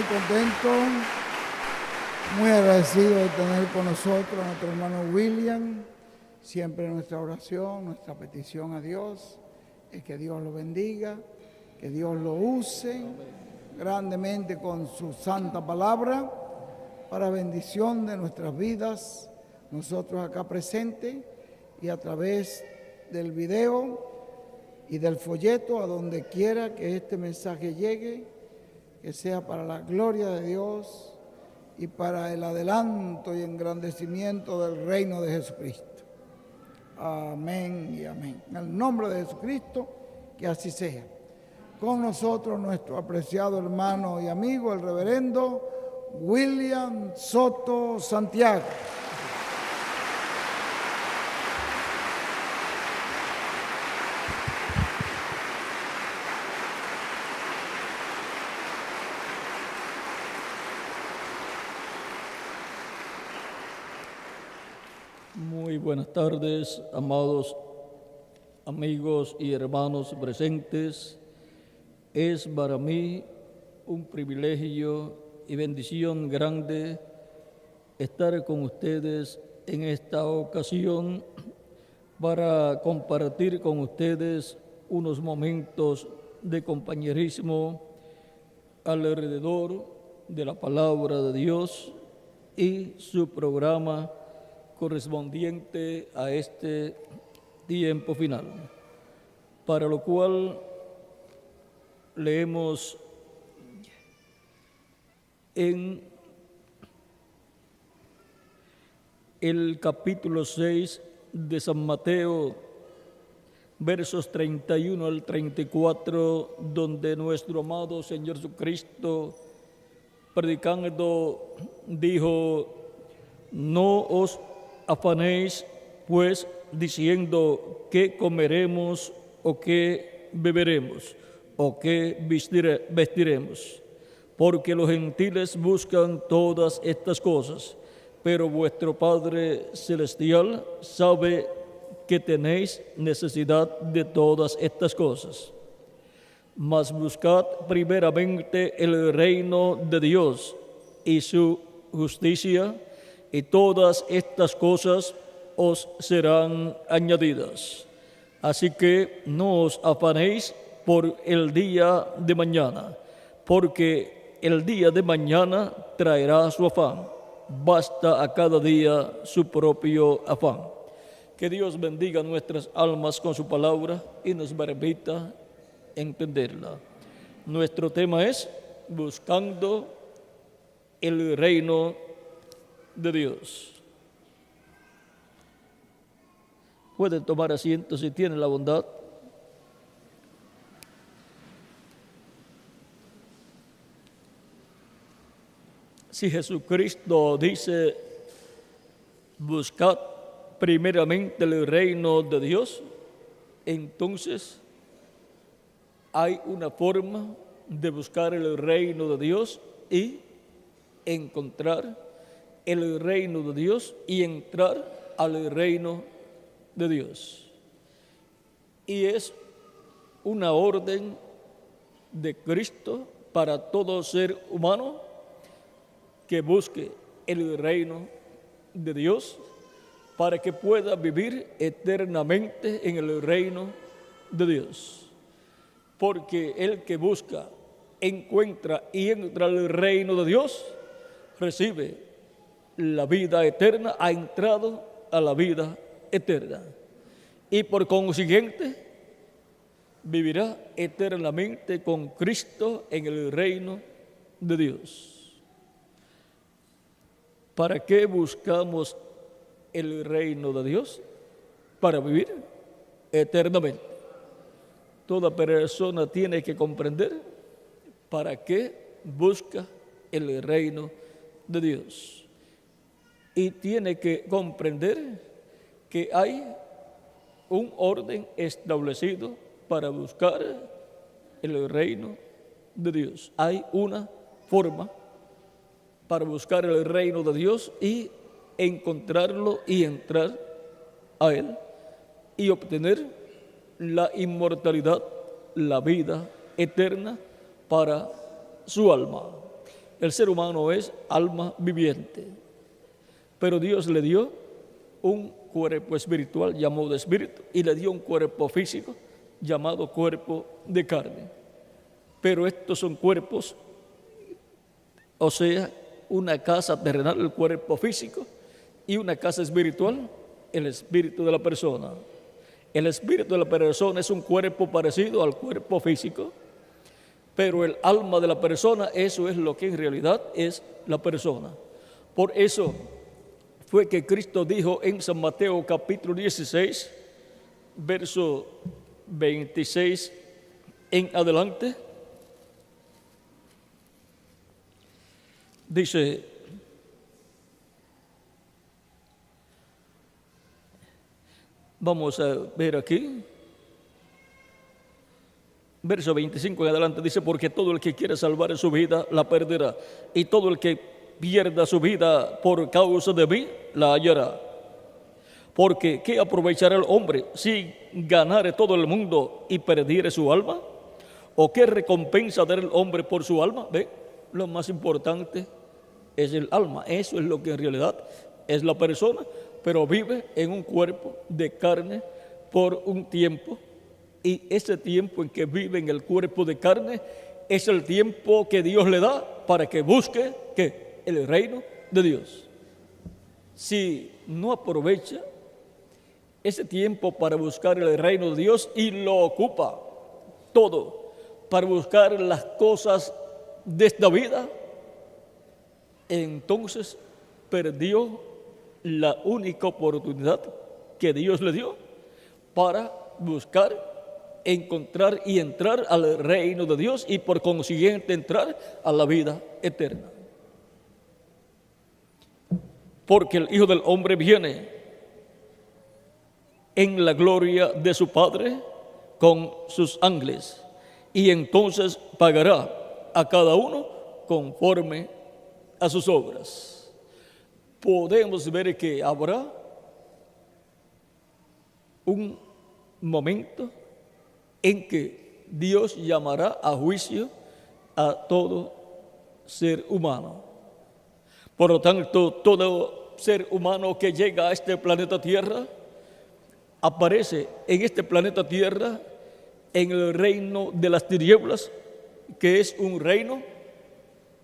contento, muy agradecido de tener con nosotros a nuestro hermano William. Siempre nuestra oración, nuestra petición a Dios es que Dios lo bendiga, que Dios lo use grandemente con su santa palabra para bendición de nuestras vidas, nosotros acá presentes y a través del video y del folleto, a donde quiera que este mensaje llegue, que sea para la gloria de Dios y para el adelanto y engrandecimiento del reino de Jesucristo. Amén y amén. En el nombre de Jesucristo, que así sea. Con nosotros nuestro apreciado hermano y amigo, el reverendo William Soto Santiago. Muy buenas tardes, amados amigos y hermanos presentes. Es para mí un privilegio y bendición grande estar con ustedes en esta ocasión para compartir con ustedes unos momentos de compañerismo alrededor de la palabra de Dios y su programa correspondiente a este tiempo final, para lo cual leemos en el capítulo 6 de San Mateo, versos 31 al 34, donde nuestro amado Señor Jesucristo, predicando, dijo: no os afanéis, pues, diciendo qué comeremos, o qué beberemos, o qué vestiremos, porque los gentiles buscan todas estas cosas, pero vuestro Padre Celestial sabe que tenéis necesidad de todas estas cosas. Mas buscad primeramente el reino de Dios y su justicia, y todas estas cosas os serán añadidas. Así que no os afanéis por el día de mañana, porque el día de mañana traerá su afán. Basta a cada día su propio afán. Que Dios bendiga nuestras almas con su palabra y nos permita entenderla. Nuestro tema es buscando el reino de Dios. Pueden tomar asiento si tienen la bondad. Si Jesucristo dice: buscad primeramente el reino de Dios, entonces hay una forma de buscar el reino de Dios y encontrar el reino de Dios y entrar al reino de Dios. Y es una orden de Cristo para todo ser humano que busque el reino de Dios para que pueda vivir eternamente en el reino de Dios. Porque el que busca, encuentra y entra al reino de Dios, recibe la vida eterna, ha entrado a la vida eterna. Y por consiguiente, vivirá eternamente con Cristo en el reino de Dios. ¿Para qué buscamos el reino de Dios? Para vivir eternamente. Toda persona tiene que comprender para qué busca el reino de Dios. Y tiene que comprender que hay un orden establecido para buscar el reino de Dios. Hay una forma para buscar el reino de Dios y encontrarlo y entrar a Él y obtener la inmortalidad, la vida eterna para su alma. El ser humano es alma viviente, pero Dios le dio un cuerpo espiritual llamado espíritu y le dio un cuerpo físico llamado cuerpo de carne. Pero estos son cuerpos, o sea, una casa terrenal, el cuerpo físico, y una casa espiritual, el espíritu de la persona. El espíritu de la persona es un cuerpo parecido al cuerpo físico, pero el alma de la persona, eso es lo que en realidad es la persona. Por eso fue que Cristo dijo en San Mateo capítulo 16, verso 26 en adelante, dice: vamos a ver aquí, verso 25 en adelante, dice: porque todo el que quiere salvar su vida la perderá, y todo el que pierda su vida por causa de mí la hallará. Porque ¿qué aprovechará el hombre si ganare todo el mundo y perdiere su alma? ¿O qué recompensa dará el hombre por su alma? ¿Ve? Lo más importante es el alma. Eso es lo que en realidad es la persona, pero vive en un cuerpo de carne por un tiempo, y ese tiempo en que vive en el cuerpo de carne es el tiempo que Dios le da para que busque ¿qué? El reino de Dios. Si no aprovecha ese tiempo para buscar el reino de Dios y lo ocupa todo para buscar las cosas de esta vida, entonces perdió la única oportunidad que Dios le dio para buscar, encontrar y entrar al reino de Dios, y por consiguiente entrar a la vida eterna. Porque el Hijo del Hombre viene en la gloria de su Padre con sus ángeles, y entonces pagará a cada uno conforme a sus obras. Podemos ver que habrá un momento en que Dios llamará a juicio a todo ser humano. Por lo tanto, todo ser humano que llega a este planeta Tierra aparece en este planeta Tierra en el reino de las tinieblas, que es un reino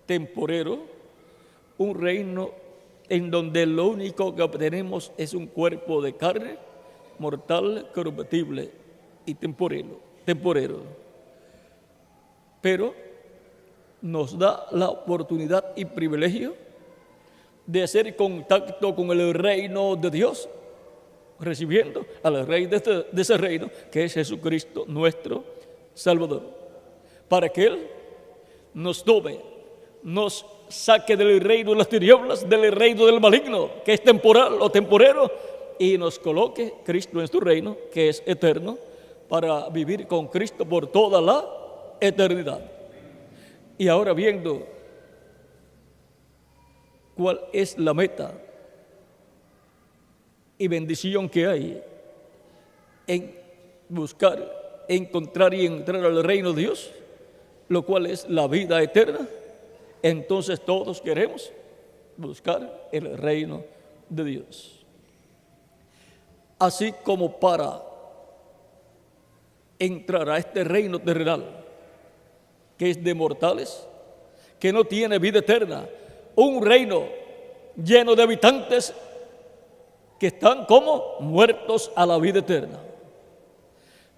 temporero, un reino en donde lo único que obtenemos es un cuerpo de carne mortal, corruptible y temporero. Pero nos da la oportunidad y privilegio de hacer contacto con el reino de Dios, recibiendo al rey de ese reino, que es Jesucristo nuestro Salvador, para que Él nos tome, nos saque del reino de las tinieblas, del reino del maligno, que es temporal o temporero, y nos coloque Cristo en su reino, que es eterno, para vivir con Cristo por toda la eternidad. Y ahora, viendo cuál es la meta y bendición que hay en buscar, encontrar y entrar al reino de Dios, lo cual es la vida eterna, entonces todos queremos buscar el reino de Dios. Así como para entrar a este reino terrenal, que es de mortales, que no tiene vida eterna, un reino lleno de habitantes que están como muertos a la vida eterna.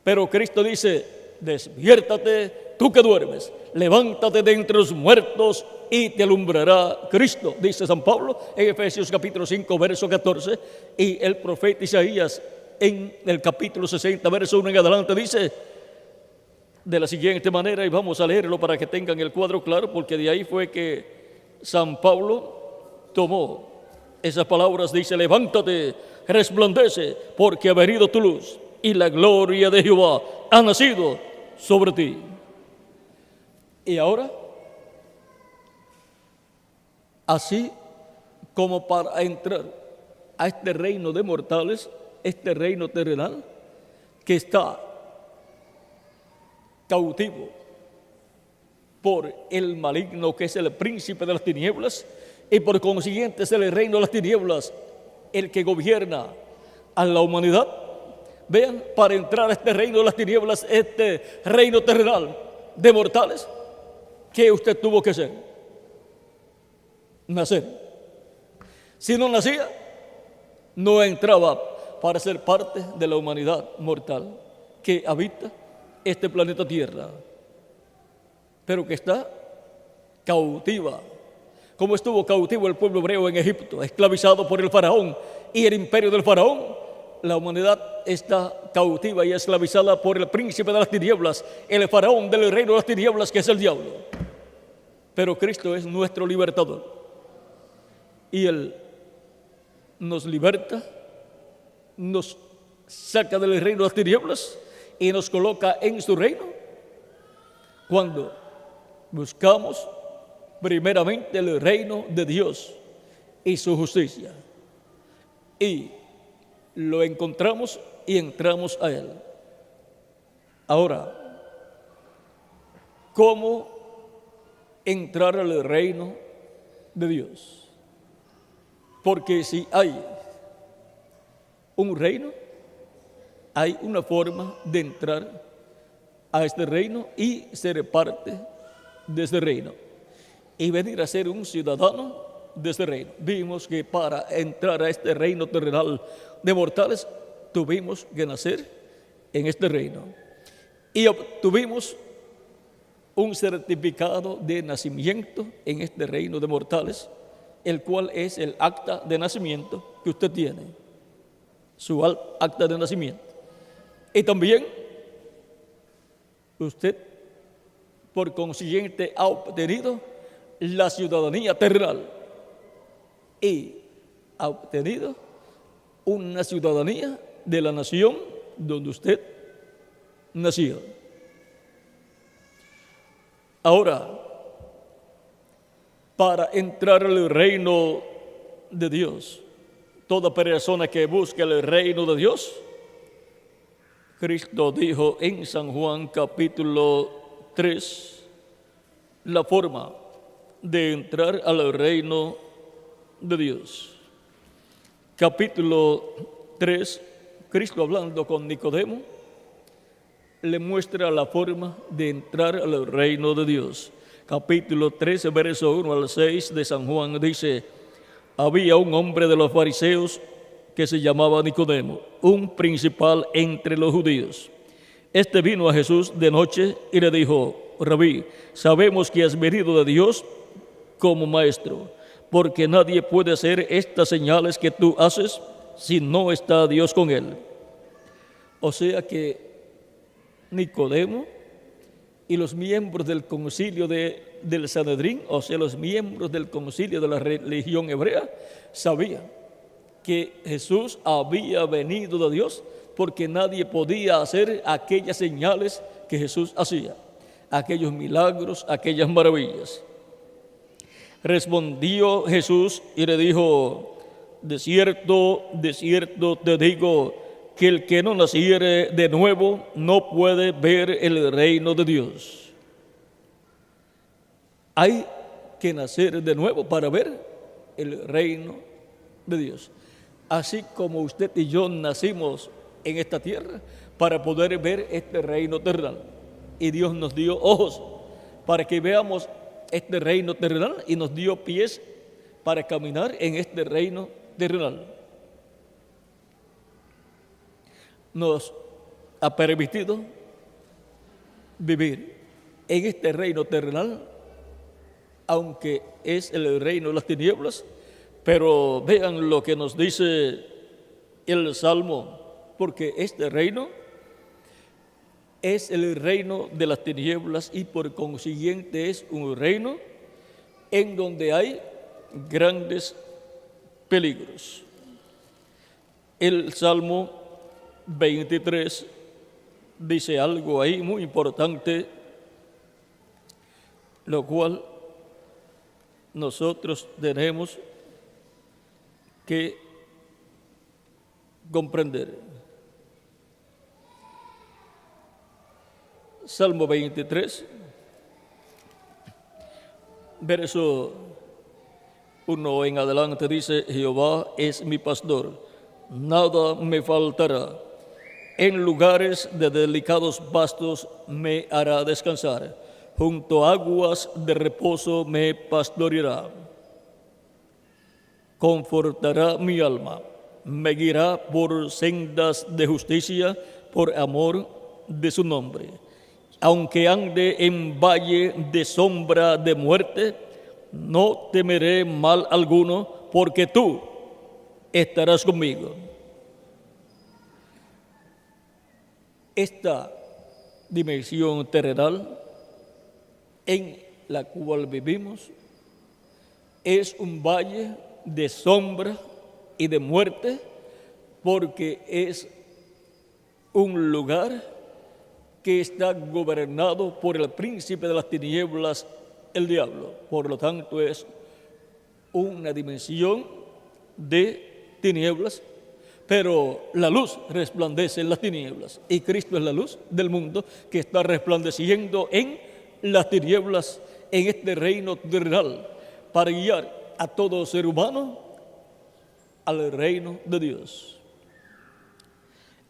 Pero Cristo dice: despiértate tú que duermes, levántate de entre los muertos y te alumbrará Cristo, dice San Pablo en Efesios capítulo 5, verso 14, y el profeta Isaías en el capítulo 60, verso 1 en adelante dice de la siguiente manera, y vamos a leerlo para que tengan el cuadro claro, porque de ahí fue que San Pablo tomó esas palabras. Dice: levántate, resplandece, porque ha venido tu luz, y la gloria de Jehová ha nacido sobre ti. Y ahora, así como para entrar a este reino de mortales, este reino terrenal que está cautivo por el maligno, que es el príncipe de las tinieblas, y por consiguiente es el reino de las tinieblas el que gobierna a la humanidad. Vean, para entrar a este reino de las tinieblas, este reino terrenal de mortales, ¿qué usted tuvo que hacer? Nacer. Si no nacía, no entraba para ser parte de la humanidad mortal que habita este planeta Tierra, pero que está cautiva, como estuvo cautivo el pueblo hebreo en Egipto, esclavizado por el faraón y el imperio del faraón. La humanidad está cautiva y esclavizada por el príncipe de las tinieblas, el faraón del reino de las tinieblas, que es el diablo. Pero Cristo es nuestro libertador, y Él nos liberta, nos saca del reino de las tinieblas y nos coloca en su reino cuando buscamos primeramente el reino de Dios y su justicia, y lo encontramos y entramos a Él. Ahora, ¿cómo entrar al reino de Dios? Porque si hay un reino, hay una forma de entrar a este reino y ser parte de este reino y venir a ser un ciudadano de este reino. Vimos que para entrar a este reino terrenal de mortales tuvimos que nacer en este reino y obtuvimos un certificado de nacimiento en este reino de mortales, el cual es el acta de nacimiento que usted tiene, su acta de nacimiento. Y también usted, por consiguiente, ha obtenido la ciudadanía terrenal y ha obtenido una ciudadanía de la nación donde usted nació. Ahora, para entrar al reino de Dios, toda persona que busque el reino de Dios, Cristo dijo en San Juan capítulo 3, la forma de entrar al reino de Dios. Capítulo 3, Cristo hablando con Nicodemo, le muestra la forma de entrar al reino de Dios. Capítulo 13, verso 1 al 6 de San Juan dice: había un hombre de los fariseos que se llamaba Nicodemo, un principal entre los judíos. Este vino a Jesús de noche y le dijo: Rabí, sabemos que has venido de Dios como maestro, porque nadie puede hacer estas señales que tú haces si no está Dios con él. O sea que Nicodemo y los miembros del concilio del Sanedrín, o sea, los miembros del concilio de la religión hebrea, sabían que Jesús había venido de Dios, porque nadie podía hacer aquellas señales que Jesús hacía, aquellos milagros, aquellas maravillas. Respondió Jesús y le dijo: de cierto te digo, que el que no naciere de nuevo no puede ver el reino de Dios. Hay que nacer de nuevo para ver el reino de Dios. Así como usted y yo nacimos en esta tierra para poder ver este reino terrenal. Y Dios nos dio ojos para que veamos este reino terrenal y nos dio pies para caminar en este reino terrenal. Nos ha permitido vivir en este reino terrenal, aunque es el reino de las tinieblas, pero vean lo que nos dice el Salmo, porque este reino es el reino de las tinieblas y por consiguiente es un reino en donde hay grandes peligros. El Salmo 23 dice algo ahí muy importante, lo cual nosotros tenemos que comprender. Salmo 23, verso 1 en adelante dice: Jehová es mi pastor, nada me faltará. En lugares de delicados pastos me hará descansar, junto a aguas de reposo me pastoreará. Confortará mi alma, me guiará por sendas de justicia, por amor de su nombre. Aunque ande en valle de sombra de muerte, no temeré mal alguno, porque tú estarás conmigo. Esta dimensión terrenal en la cual vivimos es un valle de sombra y de muerte, porque es un lugar que está gobernado por el príncipe de las tinieblas, el diablo. Por lo tanto, es una dimensión de tinieblas, pero la luz resplandece en las tinieblas, y Cristo es la luz del mundo que está resplandeciendo en las tinieblas, en este reino terrenal, para guiar a todo ser humano al reino de Dios.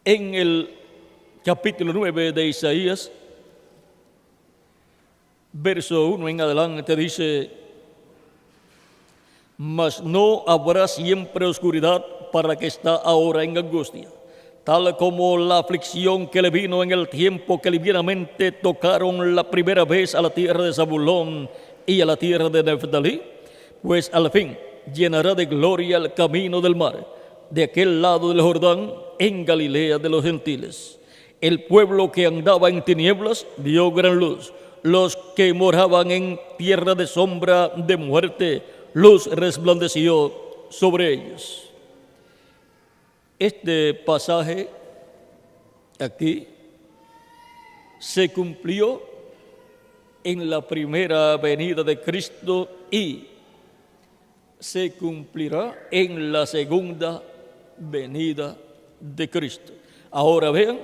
En el capítulo 9 de Isaías, verso 1 en adelante dice: mas no habrá siempre oscuridad para el que está ahora en angustia, tal como la aflicción que le vino en el tiempo que livianamente tocaron la primera vez a la tierra de Zabulón y a la tierra de Neftalí, pues al fin llenará de gloria el camino del mar, de aquel lado del Jordán, en Galilea de los gentiles. El pueblo que andaba en tinieblas vio gran luz, los que moraban en tierra de sombra de muerte, luz resplandeció sobre ellos. Este pasaje aquí se cumplió en la primera venida de Cristo y se cumplirá en la segunda venida de Cristo. Ahora vean,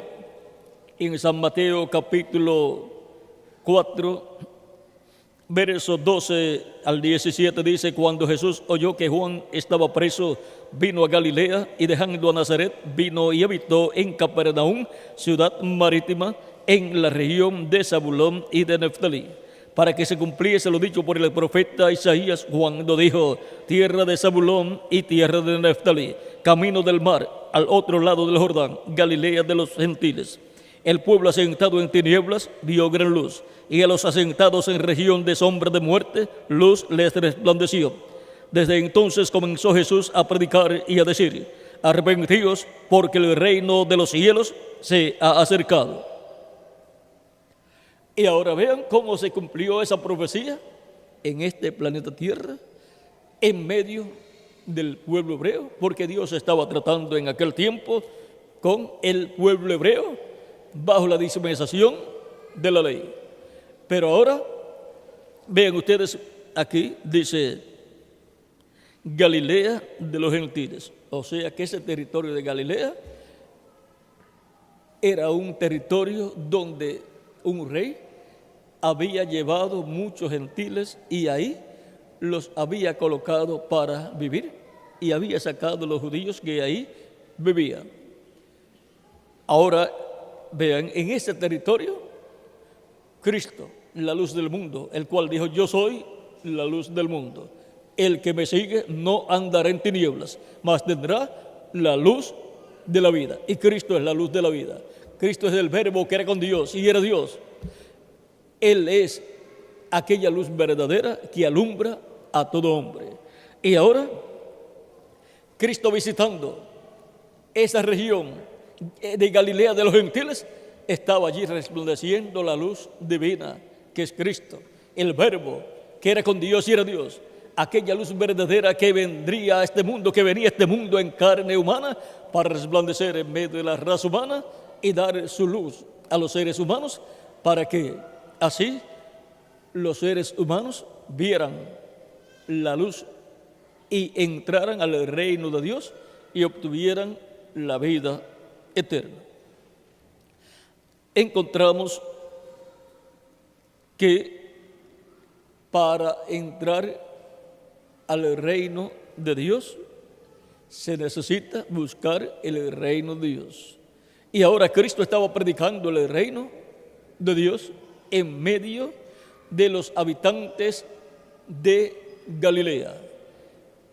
en San Mateo capítulo 4, versos 12 al 17 dice: cuando Jesús oyó que Juan estaba preso, vino a Galilea, y dejando a Nazaret, vino y habitó en Capernaum, ciudad marítima, en la región de Zabulón y de Neftalí, para que se cumpliese lo dicho por el profeta Isaías, cuando dijo: tierra de Zabulón y tierra de Neftalí, camino del mar, al otro lado del Jordán, Galilea de los gentiles. El pueblo asentado en tinieblas vio gran luz, y a los asentados en región de sombra de muerte, luz les resplandeció. Desde entonces comenzó Jesús a predicar y a decir: arrepentíos, porque el reino de los cielos se ha acercado. Y ahora vean cómo se cumplió esa profecía en este planeta Tierra, en medio del pueblo hebreo, porque Dios estaba tratando en aquel tiempo con el pueblo hebreo bajo la dispensación de la ley. Pero ahora, vean ustedes, aquí dice Galilea de los gentiles, o sea que ese territorio de Galilea era un territorio donde un rey había llevado muchos gentiles y ahí los había colocado para vivir, y había sacado a los judíos que ahí vivían. Ahora vean, en ese territorio, Cristo, la luz del mundo, el cual dijo: yo soy la luz del mundo. El que me sigue no andará en tinieblas, mas tendrá la luz de la vida. Y Cristo es la luz de la vida. Cristo es el Verbo que era con Dios y era Dios. Él es aquella luz verdadera que alumbra a todo hombre. Y ahora, Cristo visitando esa región de Galilea de los gentiles, estaba allí resplandeciendo la luz divina que es Cristo, el Verbo que era con Dios y era Dios, aquella luz verdadera que vendría a este mundo, que venía a este mundo en carne humana para resplandecer en medio de la raza humana y dar su luz a los seres humanos, para que así los seres humanos vieran la luz y entraran al reino de Dios y obtuvieran la vida eterna. Encontramos que para entrar al reino de Dios, se necesita buscar el reino de Dios. Y ahora Cristo estaba predicando el reino de Dios en medio de los habitantes de Galilea,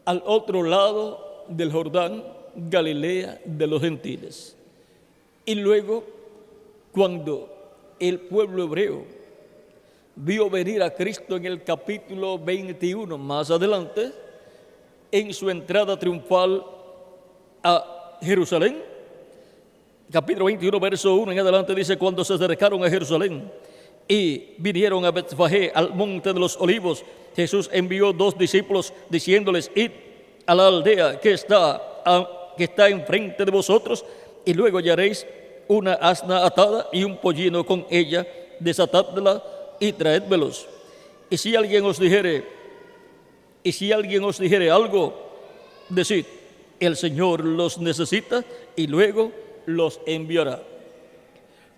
al otro lado del Jordán, Galilea de los gentiles. Y luego, cuando el pueblo hebreo vio venir a Cristo en el capítulo 21, más adelante, en su entrada triunfal a Jerusalén, capítulo 21, verso 1 en adelante, dice: cuando se acercaron a Jerusalén y vinieron a Betfagé, al monte de los olivos, Jesús envió 2 discípulos diciéndoles: id a la aldea que está enfrente de vosotros, y luego hallaréis una asna atada y un pollino con ella, desatadla y traédmelos. Y si alguien os dijere algo, decid: el Señor los necesita, y luego los enviará.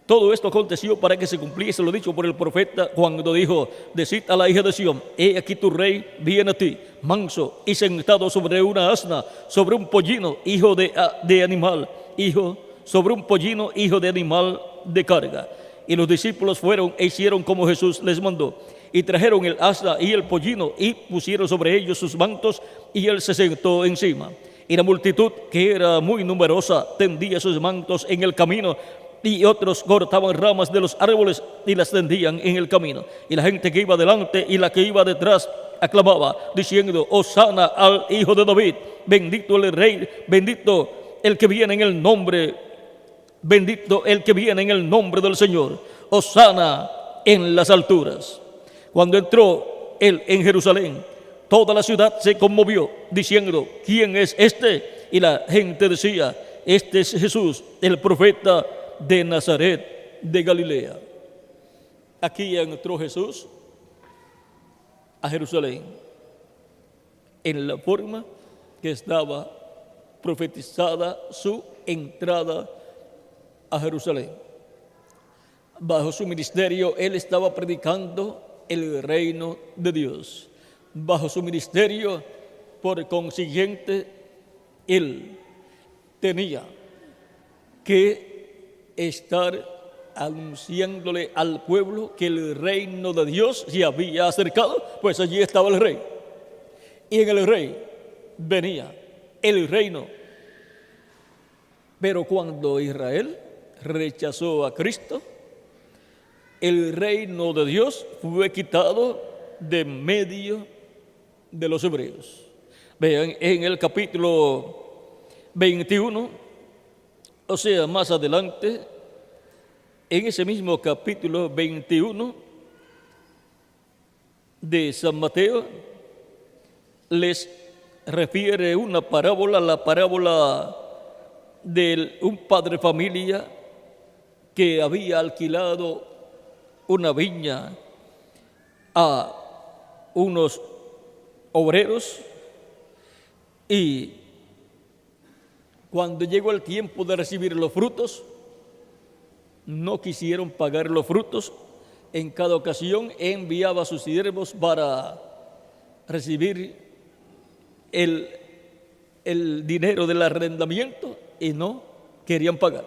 Todo esto aconteció para que se cumpliese lo dicho por el profeta cuando dijo: decid a la hija de Sión, he aquí tu rey viene a ti, manso y sentado sobre una asna, sobre un pollino, hijo de animal de carga. Y los discípulos fueron e hicieron como Jesús les mandó, y trajeron el asna y el pollino, y pusieron sobre ellos sus mantos, y él se sentó encima. Y la multitud, que era muy numerosa, tendía sus mantos en el camino, y otros cortaban ramas de los árboles y las tendían en el camino. Y la gente que iba delante y la que iba detrás aclamaba, diciendo: Hosana al Hijo de David, bendito el Rey, bendito el que viene en el nombre del Señor, Hosana en las alturas. Cuando entró él en Jerusalén, toda la ciudad se conmovió, diciendo: ¿quién es este? Y la gente decía: este es Jesús, el profeta de Nazaret de Galilea. Aquí entró Jesús a Jerusalén en la forma que estaba profetizada su entrada a Jerusalén. Bajo su ministerio, él estaba predicando el reino de Dios. Bajo su ministerio, por consiguiente, él tenía que estar anunciándole al pueblo que el reino de Dios se había acercado, pues allí estaba el rey. Y en el rey venía el reino. Pero cuando Israel rechazó a Cristo, el reino de Dios fue quitado de medio de los hebreos. Vean, en el capítulo 21, o sea, más adelante, en ese mismo capítulo 21 de San Mateo, les refiere una parábola, la parábola de un padre de familia que había alquilado una viña a unos obreros, y cuando llegó el tiempo de recibir los frutos, no quisieron pagar los frutos. En cada ocasión enviaba a sus siervos para recibir el dinero del arrendamiento, y no querían pagar.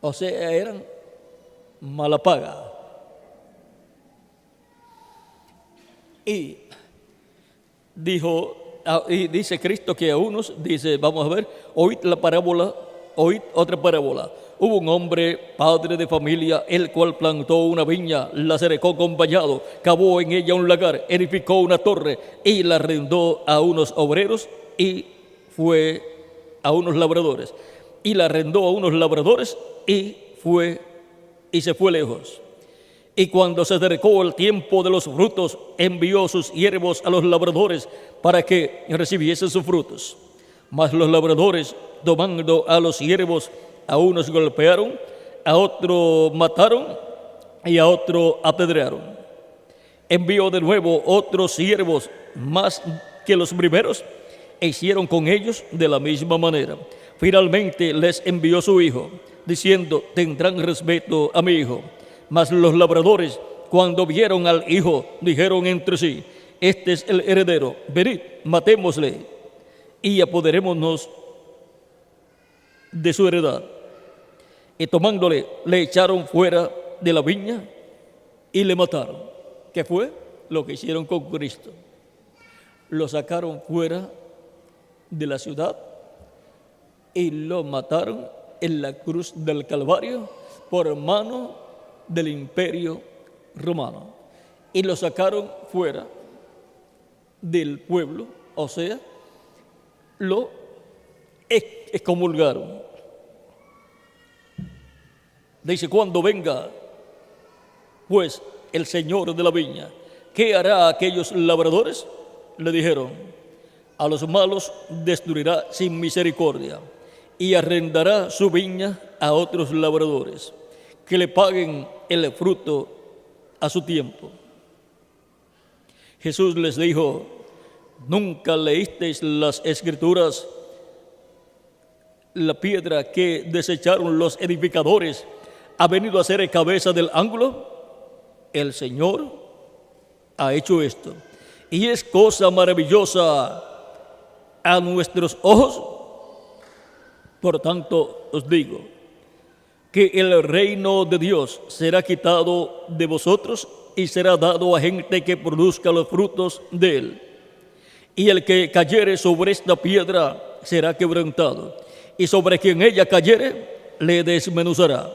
O sea, eran mala paga. Y dice Cristo que a unos, dice, vamos a ver, oíd otra parábola. Hubo un hombre, padre de familia, el cual plantó una viña, la cercó con vallado, cavó en ella un lagar, edificó una torre y la arrendó a unos obreros y la arrendó a unos labradores y se fue lejos. Y cuando se acercó el tiempo de los frutos, envió sus siervos a los labradores para que recibiesen sus frutos. Mas los labradores, tomando a los siervos, a unos golpearon, a otros mataron y a otros apedrearon. Envió de nuevo otros siervos más que los primeros, e hicieron con ellos de la misma manera. Finalmente les envió su hijo, diciendo: tendrán respeto a mi hijo. Mas los labradores, cuando vieron al hijo, dijeron entre sí: este es el heredero, venid, matémosle y apoderémonos de su heredad. Y tomándole, le echaron fuera de la viña y le mataron. ¿Qué fue lo que hicieron con Cristo? Lo sacaron fuera de la ciudad y lo mataron en la cruz del Calvario por mano del imperio romano. Y lo sacaron fuera del pueblo, o sea, lo excomulgaron. Dice: cuando venga pues el señor de la viña, ¿qué hará a aquellos labradores? Le dijeron: a los malos destruirá sin misericordia y arrendará su viña a otros labradores, que le paguen el fruto a su tiempo. Jesús les dijo: ¿nunca leísteis las Escrituras? La piedra que desecharon los edificadores ha venido a ser cabeza del ángulo. El Señor ha hecho esto, y es cosa maravillosa a nuestros ojos. Por tanto os digo que el reino de Dios será quitado de vosotros y será dado a gente que produzca los frutos de él. Y el que cayere sobre esta piedra será quebrantado, y sobre quien ella cayere le desmenuzará.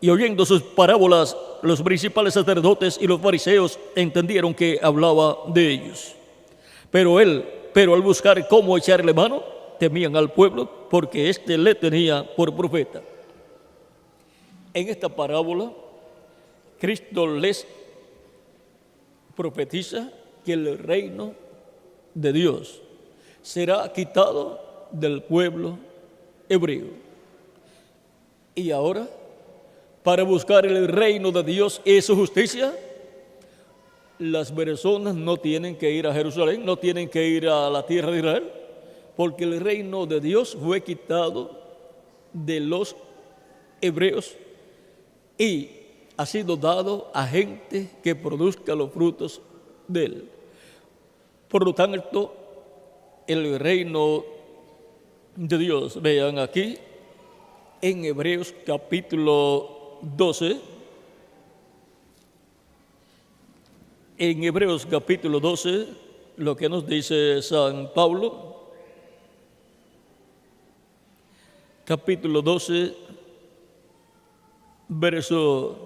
Y oyendo sus parábolas, los principales sacerdotes y los fariseos entendieron que hablaba de ellos. Pero al buscar cómo echarle mano, temían al pueblo, porque éste le tenía por profeta. En esta parábola, Cristo les profetiza que el reino de Dios será quitado del pueblo hebreo. Y ahora, para buscar el reino de Dios y su justicia, las personas no tienen que ir a Jerusalén, no tienen que ir a la tierra de Israel, porque el reino de Dios fue quitado de los hebreos y ha sido dado a gente que produzca los frutos de él. Por lo tanto, el reino de Dios, vean aquí en Hebreos capítulo 12, en Hebreos capítulo 12, lo que nos dice San Pablo, capítulo 12, verso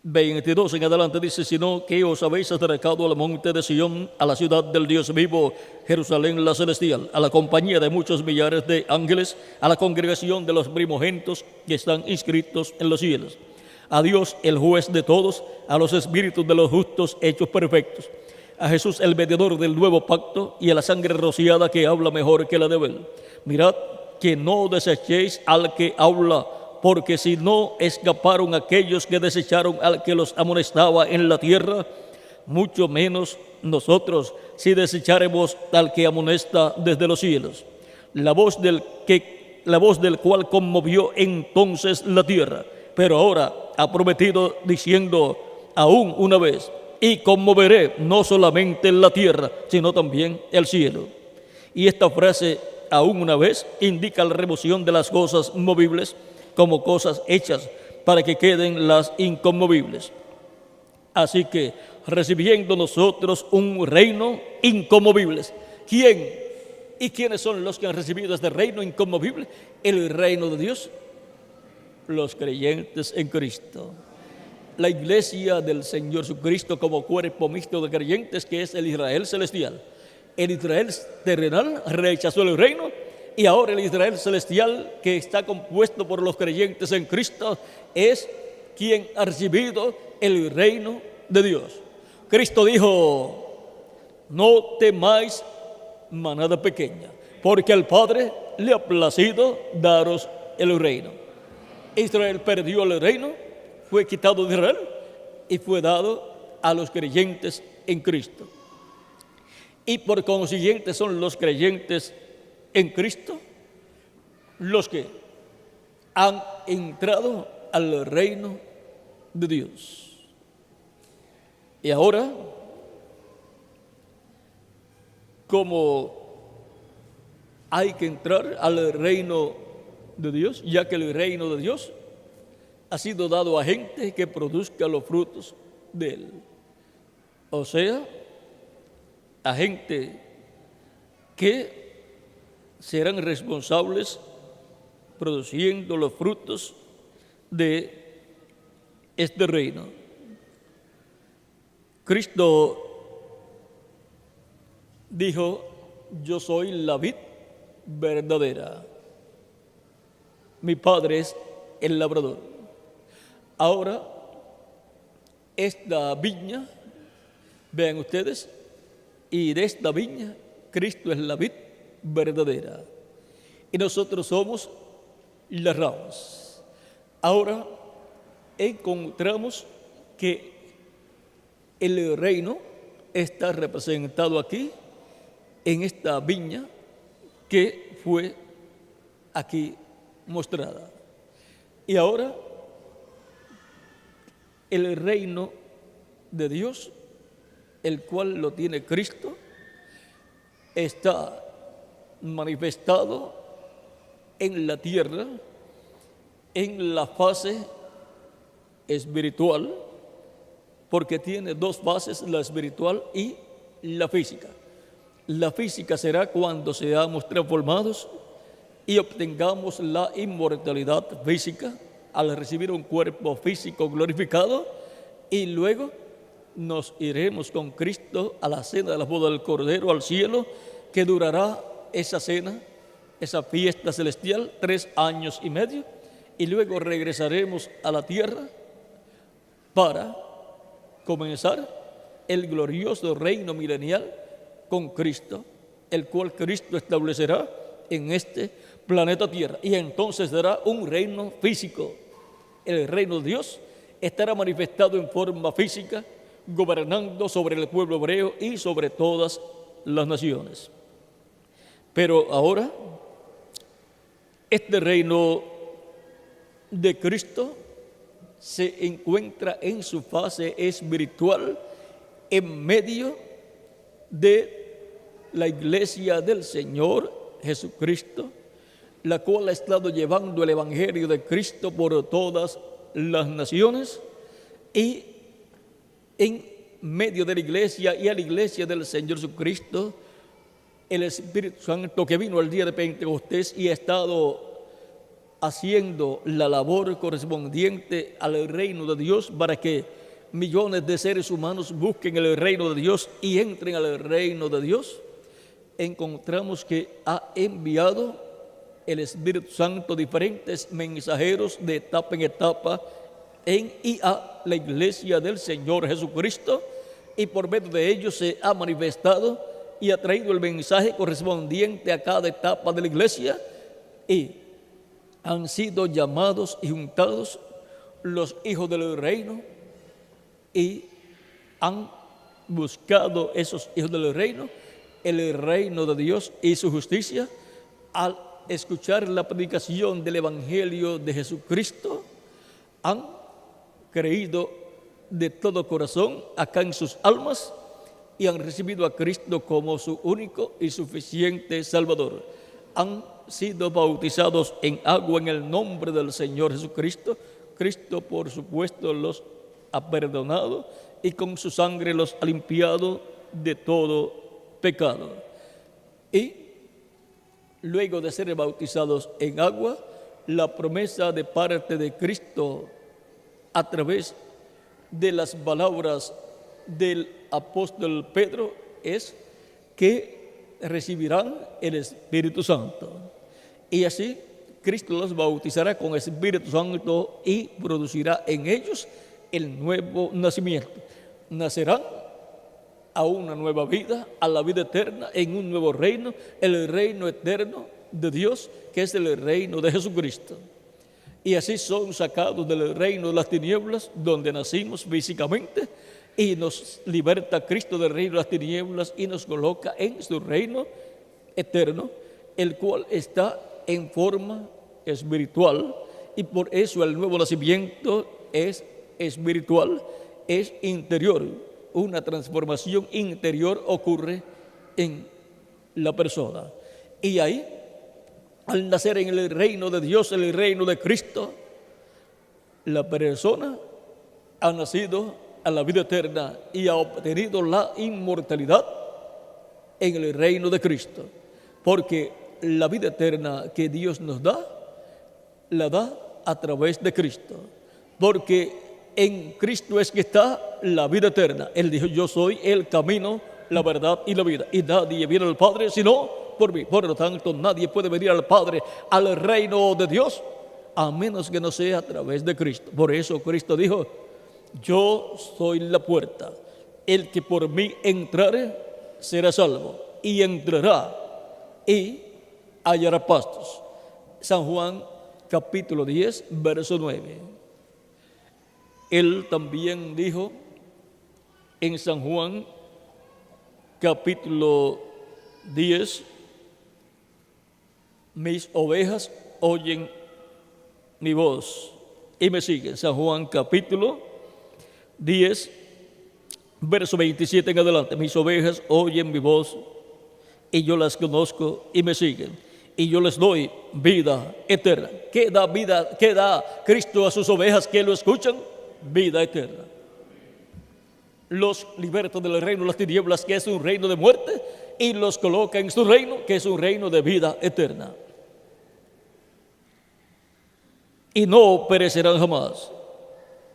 22 en adelante, dice: sino que os habéis acercado al monte de Sión, a la ciudad del Dios vivo, Jerusalén la celestial, a la compañía de muchos millares de ángeles, a la congregación de los primogénitos que están inscritos en los cielos, a Dios el juez de todos, a los espíritus de los justos hechos perfectos, a Jesús el mediador del nuevo pacto, y a la sangre rociada que habla mejor que la de Abel. Mirad que no desechéis al que habla, porque si no escaparon aquellos que desecharon al que los amonestaba en la tierra, mucho menos nosotros, si desecharemos al que amonesta desde los cielos. La voz del cual conmovió entonces la tierra, pero ahora ha prometido diciendo: aún una vez, y conmoveré no solamente la tierra, sino también el cielo. Y esta frase, aún una vez, indica la remoción de las cosas movibles como cosas hechas, para que queden las inconmovibles. Así que, recibiendo nosotros un reino inconmovible. ¿Quién? ¿Y quiénes son los que han recibido este reino inconmovible? El reino de Dios, los creyentes en Cristo. La iglesia del Señor Jesucristo como cuerpo mixto de creyentes, que es el Israel celestial. El Israel terrenal rechazó el reino, y ahora el Israel celestial, que está compuesto por los creyentes en Cristo, es quien ha recibido el reino de Dios. Cristo dijo: no temáis, manada pequeña, porque al Padre le ha placido daros el reino. Israel perdió el reino, fue quitado de Israel y fue dado a los creyentes en Cristo. Y por consiguiente son los creyentes en Cristo los que han entrado al reino de Dios. Y ahora, como hay que entrar al reino de Dios, ya que el reino de Dios ha sido dado a gente que produzca los frutos de él. O sea, a gente que serán responsables produciendo los frutos de este reino. Cristo dijo: yo soy la vid verdadera, mi Padre es el labrador. Ahora, esta viña, vean ustedes, y de esta viña, Cristo es la vid verdadera, y nosotros somos las ramas. Ahora, encontramos que el reino está representado aquí, en esta viña que fue aquí mostrada. Y ahora, el reino de Dios, el cual lo tiene Cristo, está manifestado en la tierra, en la fase espiritual, porque tiene dos fases, la espiritual y la física. La física será cuando seamos transformados y obtengamos la inmortalidad física al recibir un cuerpo físico glorificado, y luego nos iremos con Cristo a la cena de la boda del Cordero, al cielo, que durará esa cena, esa fiesta celestial, 3 años y medio, y luego regresaremos a la tierra para comenzar el glorioso reino milenial con Cristo, el cual Cristo establecerá en este planeta Tierra, y entonces dará un reino físico. El reino de Dios estará manifestado en forma física, gobernando sobre el pueblo hebreo y sobre todas las naciones. Pero ahora, este reino de Cristo se encuentra en su fase espiritual en medio de la iglesia del Señor Jesucristo, la cual ha estado llevando el evangelio de Cristo por todas las naciones, y en medio de la iglesia y a la iglesia del Señor Jesucristo, el Espíritu Santo que vino el día de Pentecostés y ha estado haciendo la labor correspondiente al reino de Dios para que millones de seres humanos busquen el reino de Dios y entren al reino de Dios. Encontramos que ha enviado el Espíritu Santo diferentes mensajeros de etapa en etapa en y a la iglesia del Señor Jesucristo, y por medio de ellos se ha manifestado y ha traído el mensaje correspondiente a cada etapa de la iglesia, y han sido llamados y juntados los hijos del reino, y han buscado esos hijos del reino el reino de Dios y su justicia. Al escuchar la predicación del evangelio de Jesucristo, han creído de todo corazón acá en sus almas y han recibido a Cristo como su único y suficiente Salvador. Han sido bautizados en agua en el nombre del Señor Jesucristo. Cristo, por supuesto, los ha perdonado y con su sangre los ha limpiado de todo pecado. Y luego de ser bautizados en agua, la promesa de parte de Cristo a través de las palabras del apóstol Pedro es que recibirán el Espíritu Santo. Y así Cristo los bautizará con el Espíritu Santo y producirá en ellos el nuevo nacimiento. Nacerán a una nueva vida, a la vida eterna, en un nuevo reino, el reino eterno de Dios, que es el reino de Jesucristo. Y así son sacados del reino de las tinieblas, donde nacimos físicamente, y nos liberta Cristo del reino de las tinieblas y nos coloca en su reino eterno, el cual está en forma espiritual, Y por eso el nuevo nacimiento es espiritual, es interior. Una transformación interior ocurre en la persona. Y ahí, al nacer en el reino de Dios, en el reino de Cristo, la persona ha nacido a la vida eterna y ha obtenido la inmortalidad en el reino de Cristo. Porque la vida eterna que Dios nos da, la da a través de Cristo. Porque en Cristo es que está la vida eterna. Él dijo, yo soy el camino, la verdad y la vida. Y nadie viene al Padre sino por mí. Por lo tanto, nadie puede venir al Padre, al reino de Dios, a menos que no sea a través de Cristo. Por eso Cristo dijo, yo soy la puerta. El que por mí entrare será salvo. Y entrará y hallará pastos. San Juan capítulo 10, verso 9. Él también dijo en San Juan capítulo 10, mis ovejas oyen mi voz y me siguen. San Juan capítulo 10, verso 27 en adelante. Mis ovejas oyen mi voz y yo las conozco y me siguen. Y yo les doy vida eterna. ¿Qué da vida? ¿Qué da Cristo a sus ovejas que lo escuchan? Vida eterna. Los liberta del reino de las tinieblas, que es un reino de muerte, y los coloca en su reino, que es un reino de vida eterna. Y no perecerán jamás,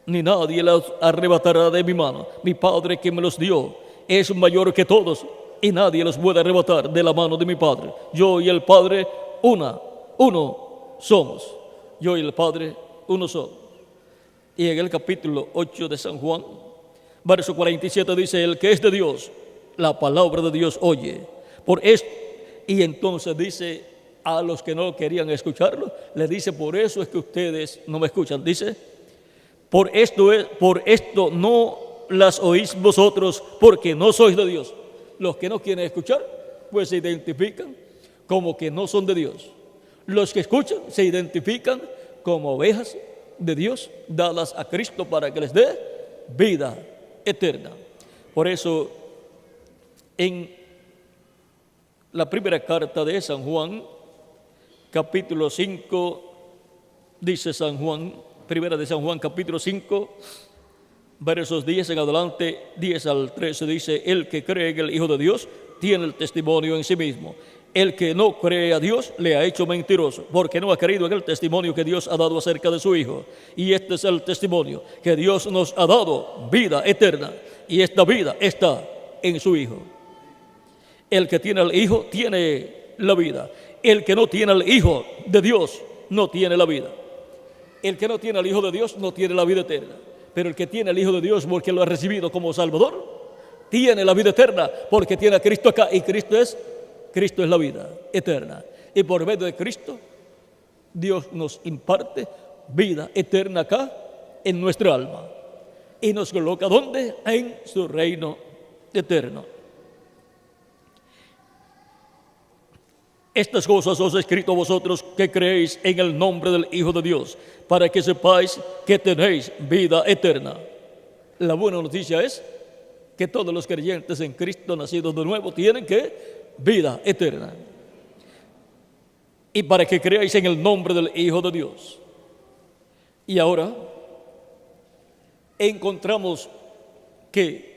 ni nadie los arrebatará de mi mano. Mi Padre que me los dio es mayor que todos, y nadie los puede arrebatar de la mano de mi Padre. Yo y el Padre, uno somos. Yo y el Padre, uno somos. Y en el capítulo 8 de San Juan, verso 47 dice, el que es de Dios, la palabra de Dios oye. Por esto, y entonces dice a los que no querían escucharlo, le dice, por eso es que ustedes no me escuchan. Dice, por esto no las oís vosotros, porque no sois de Dios. Los que no quieren escuchar, pues se identifican como que no son de Dios. Los que escuchan se identifican como ovejas de Dios, dadas a Cristo para que les dé vida eterna. Por eso, en la primera carta de San Juan, capítulo 5, dice San Juan, primera de San Juan, capítulo 5, versos 10 en adelante, 10 al 13, dice, el que cree en el Hijo de Dios tiene el testimonio en sí mismo. El que no cree a Dios le ha hecho mentiroso, porque no ha creído en el testimonio que Dios ha dado acerca de su Hijo. Y este es el testimonio, que Dios nos ha dado vida eterna, y esta vida está en su Hijo. El que tiene al Hijo tiene la vida. El que no tiene al Hijo de Dios no tiene la vida. El que no tiene al Hijo de Dios no tiene la vida eterna. Pero el que tiene al Hijo de Dios porque lo ha recibido como Salvador, tiene la vida eterna porque tiene a Cristo acá, y Cristo es la vida eterna. Y por medio de Cristo, Dios nos imparte vida eterna acá en nuestra alma. Y nos coloca ¿dónde? En su reino eterno. Estas cosas os he escrito a vosotros que creéis en el nombre del Hijo de Dios, para que sepáis que tenéis vida eterna. La buena noticia es que todos los creyentes en Cristo nacidos de nuevo tienen vida eterna. Y para que creáis en el nombre del Hijo de Dios. Y ahora encontramos que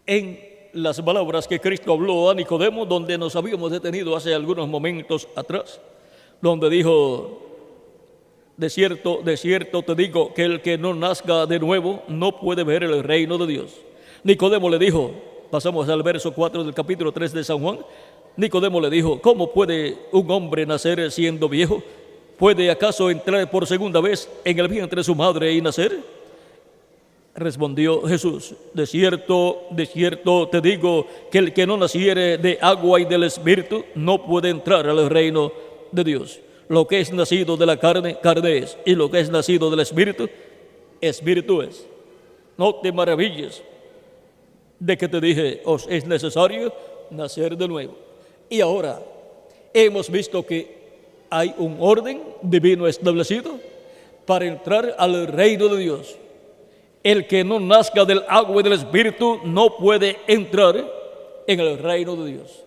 en las palabras que Cristo habló a Nicodemo, donde nos habíamos detenido hace algunos momentos atrás, donde dijo, de cierto te digo que el que no nazca de nuevo no puede ver el reino de Dios. Nicodemo le dijo, pasamos al verso 4 del capítulo 3 de San Juan, Nicodemo le dijo, ¿cómo puede un hombre nacer siendo viejo? ¿Puede acaso entrar por segunda vez en el vientre de su madre y nacer? Respondió Jesús, de cierto te digo que el que no naciere de agua y del Espíritu no puede entrar al reino de Dios. Lo que es nacido de la carne, carne es, y lo que es nacido del Espíritu, Espíritu es. No te maravilles de que te dije, os es necesario nacer de nuevo. Y ahora hemos visto que hay un orden divino establecido para entrar al reino de Dios. El que no nazca del agua y del Espíritu no puede entrar en el reino de Dios.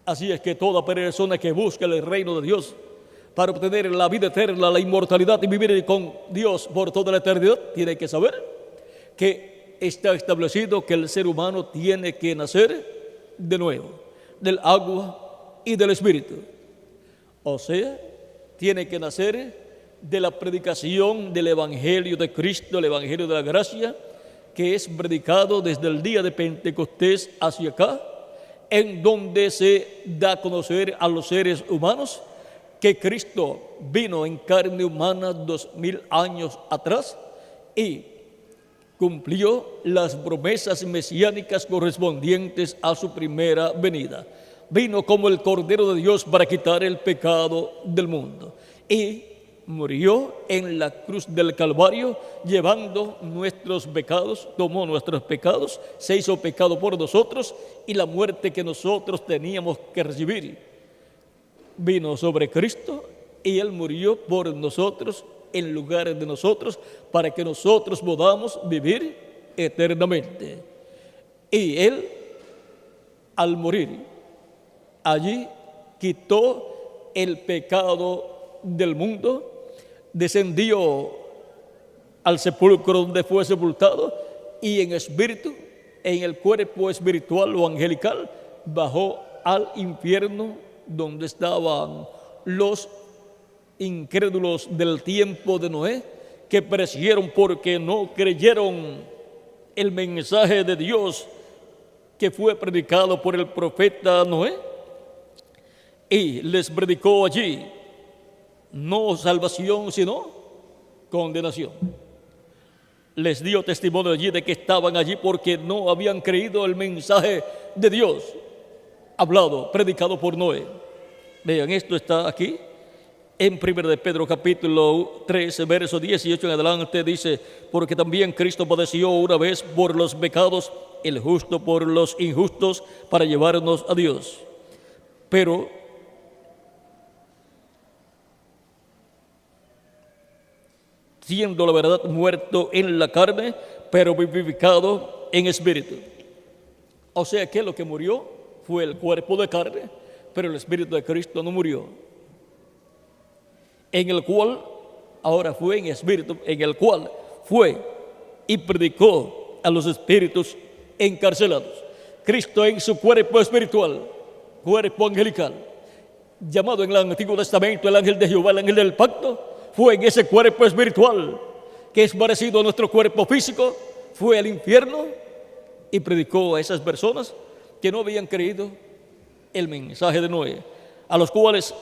Así es que toda persona que busca el reino de Dios para obtener la vida eterna, la inmortalidad y vivir con Dios por toda la eternidad, tiene que saber que está establecido que el ser humano tiene que nacer de nuevo, del agua y del Espíritu. O sea, tiene que nacer de la predicación del Evangelio de Cristo, el Evangelio de la gracia, que es predicado desde el día de Pentecostés hacia acá, en donde se da a conocer a los seres humanos que Cristo vino en carne humana 2000 años atrás y cumplió las promesas mesiánicas correspondientes a su primera venida. Vino como el Cordero de Dios para quitar el pecado del mundo y murió en la cruz del Calvario llevando nuestros pecados, tomó nuestros pecados, se hizo pecado por nosotros y la muerte que nosotros teníamos que recibir vino sobre Cristo y Él murió por nosotros en lugar de nosotros para que nosotros podamos vivir eternamente. Y Él, al morir, allí quitó el pecado del mundo, descendió al sepulcro donde fue sepultado y en espíritu, en el cuerpo espiritual o angelical, bajó al infierno donde estaban los incrédulos del tiempo de Noé, que perecieron porque no creyeron el mensaje de Dios que fue predicado por el profeta Noé, y les predicó allí no salvación, sino condenación. Les dio testimonio allí de que estaban allí porque no habían creído el mensaje de Dios hablado, predicado por Noé. Vean, esto está aquí en 1 de Pedro capítulo 3, verso 18 en adelante, dice: porque también Cristo padeció una vez por los pecados, el justo por los injustos, para llevarnos a Dios. Pero siendo la verdad muerto en la carne, pero vivificado en espíritu. O sea que lo que murió fue el cuerpo de carne, pero el Espíritu de Cristo no murió. En el cual, ahora fue en espíritu, en el cual fue y predicó a los espíritus encarcelados. Cristo en su cuerpo espiritual, cuerpo angelical, llamado en el Antiguo Testamento el ángel de Jehová, el ángel del pacto, fue en ese cuerpo espiritual que es parecido a nuestro cuerpo físico, fue al infierno y predicó a esas personas que no habían creído el mensaje de Noé, a los cuales,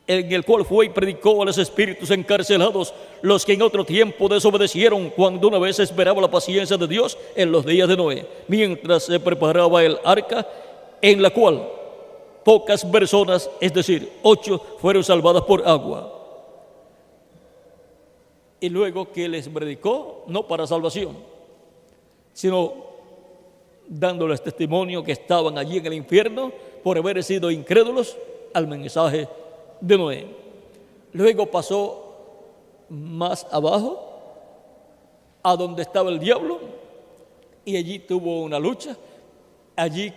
en el cual fue y predicó a los espíritus encarcelados, los que en otro tiempo desobedecieron cuando una vez esperaba la paciencia de Dios en los días de Noé, mientras se preparaba el arca, en la cual pocas personas, es decir, 8, fueron salvadas por agua. Y luego que les predicó, no para salvación, sino dándoles testimonio que estaban allí en el infierno por haber sido incrédulos al mensaje de Noé. Luego pasó más abajo, a donde estaba el diablo, y allí tuvo una lucha. Allí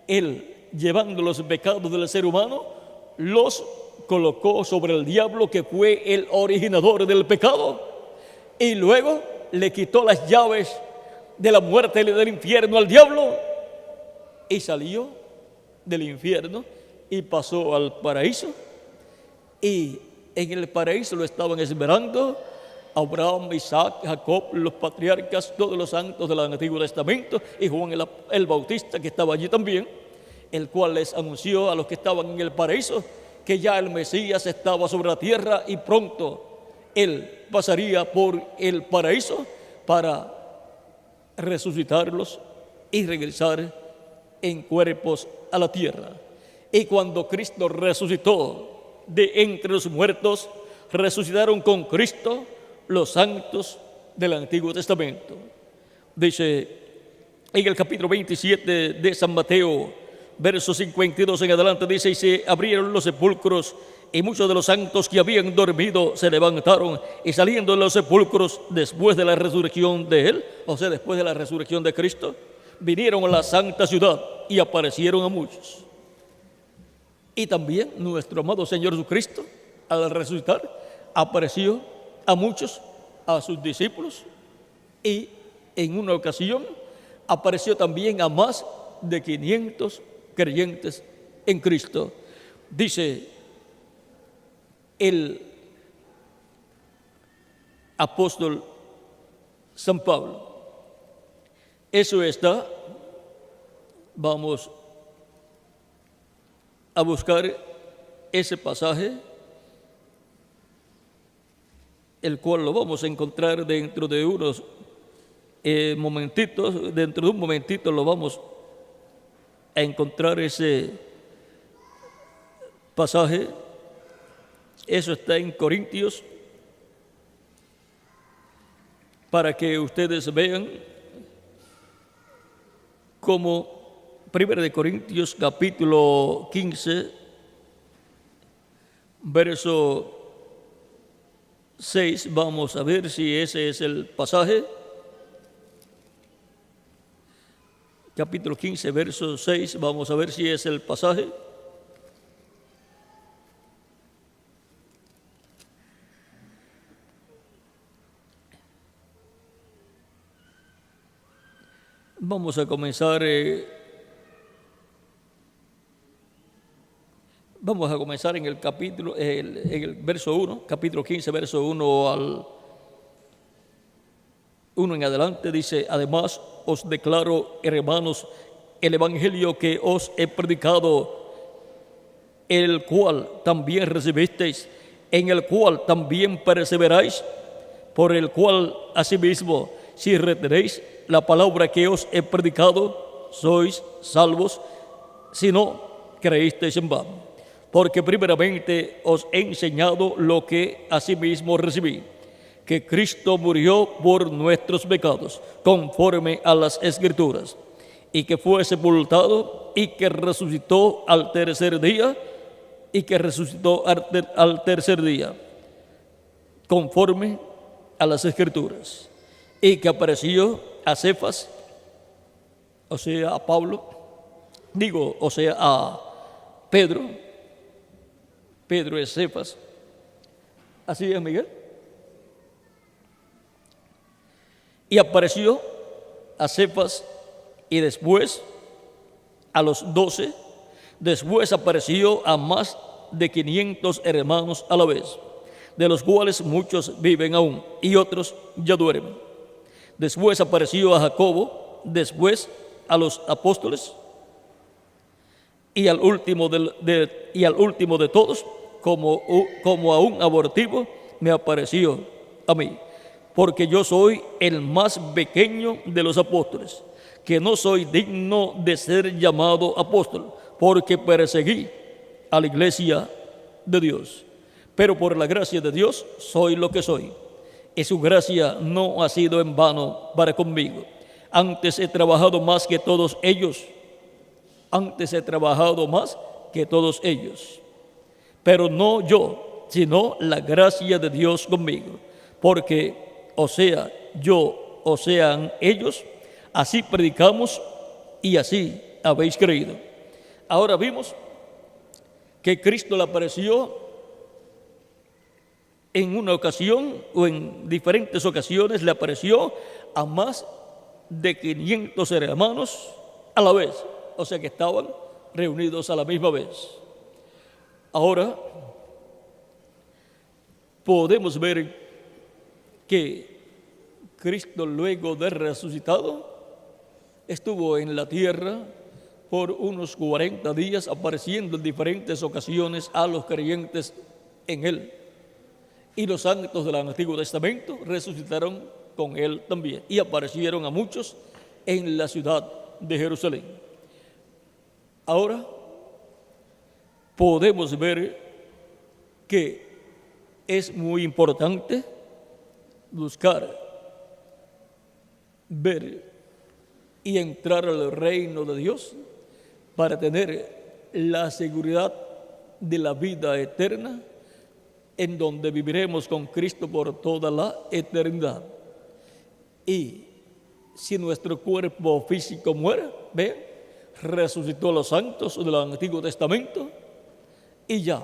él, llevando los pecados del ser humano, los colocó sobre el diablo, que fue el originador del pecado, y luego le quitó las llaves de la muerte y del infierno al diablo, y salió del infierno y pasó al paraíso. Y en el paraíso lo estaban esperando Abraham, Isaac, Jacob, los patriarcas, todos los santos del Antiguo Testamento, y Juan el Bautista, que estaba allí también, el cual les anunció a los que estaban en el paraíso que ya el Mesías estaba sobre la tierra y pronto él pasaría por el paraíso para resucitarlos y regresar en cuerpos a la tierra. Y cuando Cristo resucitó de entre los muertos, resucitaron con Cristo los santos del Antiguo Testamento. Dice en el capítulo 27 de San Mateo, versos 52 en adelante, dice: y se abrieron los sepulcros y muchos de los santos que habían dormido se levantaron y saliendo de los sepulcros después de la resurrección de Él, o sea, después de la resurrección de Cristo, vinieron a la santa ciudad y aparecieron a muchos. Y también nuestro amado Señor Jesucristo, al resucitar, apareció a muchos, a sus discípulos, y en una ocasión apareció también a más de 500 creyentes en Cristo. Dice el apóstol San Pablo. Eso está, vamos a buscar ese pasaje, el cual lo vamos a encontrar dentro de unos momentitos, dentro de un momentito lo vamos a encontrar ese pasaje. Eso está en Corintios, para que ustedes vean como 1 de Corintios capítulo 15, verso 6, vamos a ver si ese es el pasaje. Capítulo 15, verso 6, vamos a ver si es el pasaje. Vamos a comenzar en el capítulo, en el verso 1, capítulo 15, verso 1 al 1 en adelante. Dice: además os declaro, hermanos, el evangelio que os he predicado, el cual también recibisteis, en el cual también perseveráis, por el cual asimismo, si retenéis la palabra que os he predicado, sois salvos, si no creísteis en vano. Porque primeramente os he enseñado lo que asimismo recibí, que Cristo murió por nuestros pecados, conforme a las Escrituras, y que fue sepultado, y que resucitó al tercer día, conforme a las Escrituras, y que apareció a Cefas, o sea, a Pablo, a Pedro. Pedro es Cefas. ¿Así es, Miguel? Y apareció a Cefas y después a los 12. Después apareció a más de 500 hermanos a la vez, de los cuales muchos viven aún y otros ya duermen. Después apareció a Jacobo, después a los apóstoles, y al último de todos, como a un abortivo, me apareció a mí, porque yo soy el más pequeño de los apóstoles, que no soy digno de ser llamado apóstol, porque perseguí a la iglesia de Dios. Pero por la gracia de Dios soy lo que soy, y su gracia no ha sido en vano para conmigo. Antes he trabajado más que todos ellos, pero no yo, sino la gracia de Dios conmigo. Porque o sea yo, o sean ellos, así predicamos y así habéis creído. Ahora vimos que Cristo le apareció en una ocasión, o en diferentes ocasiones, le apareció a más de 500 hermanos a la vez, o sea que estaban reunidos a la misma vez. Ahora podemos ver que Cristo, luego de resucitado, estuvo en la tierra por unos 40 días, apareciendo en diferentes ocasiones a los creyentes en Él. Y los santos del Antiguo Testamento resucitaron con Él también y aparecieron a muchos en la ciudad de Jerusalén. Ahora podemos ver que es muy importante buscar, ver y entrar al reino de Dios para tener la seguridad de la vida eterna, en donde viviremos con Cristo por toda la eternidad. Y si nuestro cuerpo físico muere, ve, resucitó a los santos del Antiguo Testamento, y ya,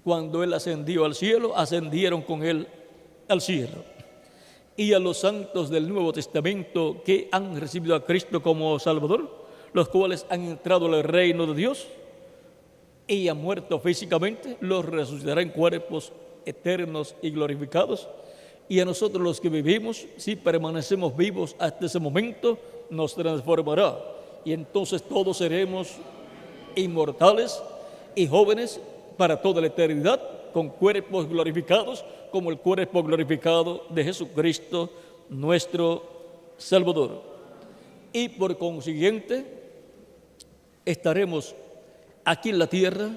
cuando Él ascendió al cielo, ascendieron con Él al cielo. Y a los santos del Nuevo Testamento que han recibido a Cristo como Salvador, los cuales han entrado al reino de Dios y han muerto físicamente, los resucitará en cuerpos eternos y glorificados. Y a nosotros los que vivimos, si permanecemos vivos hasta ese momento, nos transformará. Y entonces todos seremos inmortales y jóvenes para toda la eternidad, con cuerpos glorificados, como el cuerpo glorificado de Jesucristo, nuestro Salvador. Y por consiguiente, estaremos aquí en la tierra,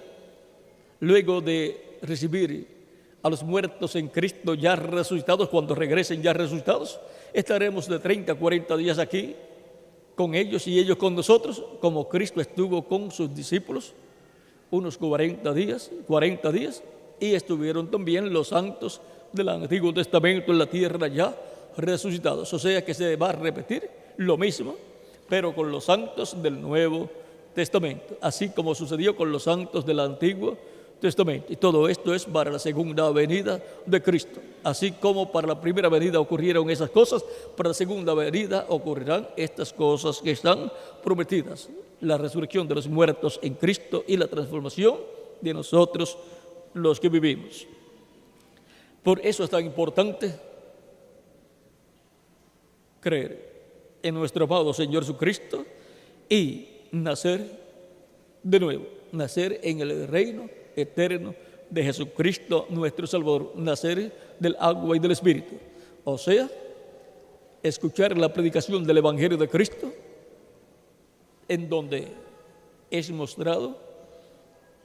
luego de recibir a los muertos en Cristo ya resucitados, cuando regresen ya resucitados, estaremos de 30 a 40 días aquí con ellos y ellos con nosotros, como Cristo estuvo con sus discípulos, unos 40 días, y estuvieron también los santos del Antiguo Testamento en la tierra ya resucitados. O sea que se va a repetir lo mismo, pero con los santos del Nuevo Testamento, así como sucedió con los santos del Antiguo Testamento. Y todo esto es para la segunda venida de Cristo. Así como para la primera venida ocurrieron esas cosas, para la segunda venida ocurrirán estas cosas que están prometidas: la resurrección de los muertos en Cristo y la transformación de nosotros los que vivimos. Por eso es tan importante creer en nuestro amado Señor Jesucristo y nacer de nuevo, nacer en el reino eterno de Jesucristo nuestro Salvador, nacer del agua y del Espíritu. O sea, escuchar la predicación del Evangelio de Cristo, en donde es mostrado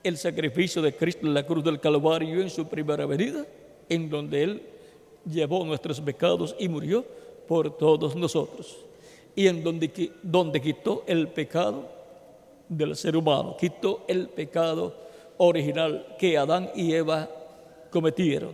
el sacrificio de Cristo en la cruz del Calvario en su primera venida, en donde Él llevó nuestros pecados y murió por todos nosotros, y en donde quitó el pecado del ser humano, quitó el pecado original que Adán y Eva cometieron.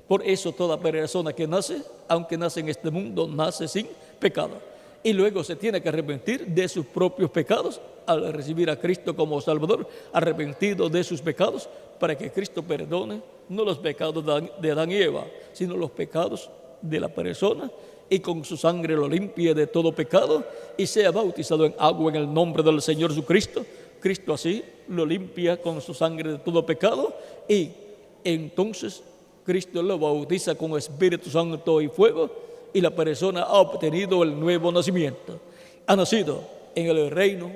Por eso toda persona que nace, aunque nace en este mundo, nace sin pecado, y luego se tiene que arrepentir de sus propios pecados al recibir a Cristo como Salvador, arrepentido de sus pecados, para que Cristo perdone no los pecados de Adán y Eva, sino los pecados de la persona, y con su sangre lo limpie de todo pecado y sea bautizado en agua en el nombre del Señor Jesucristo. Cristo así lo limpia con su sangre de todo pecado, y entonces Cristo lo bautiza con Espíritu Santo y fuego, y la persona ha obtenido el nuevo nacimiento. Ha nacido en el reino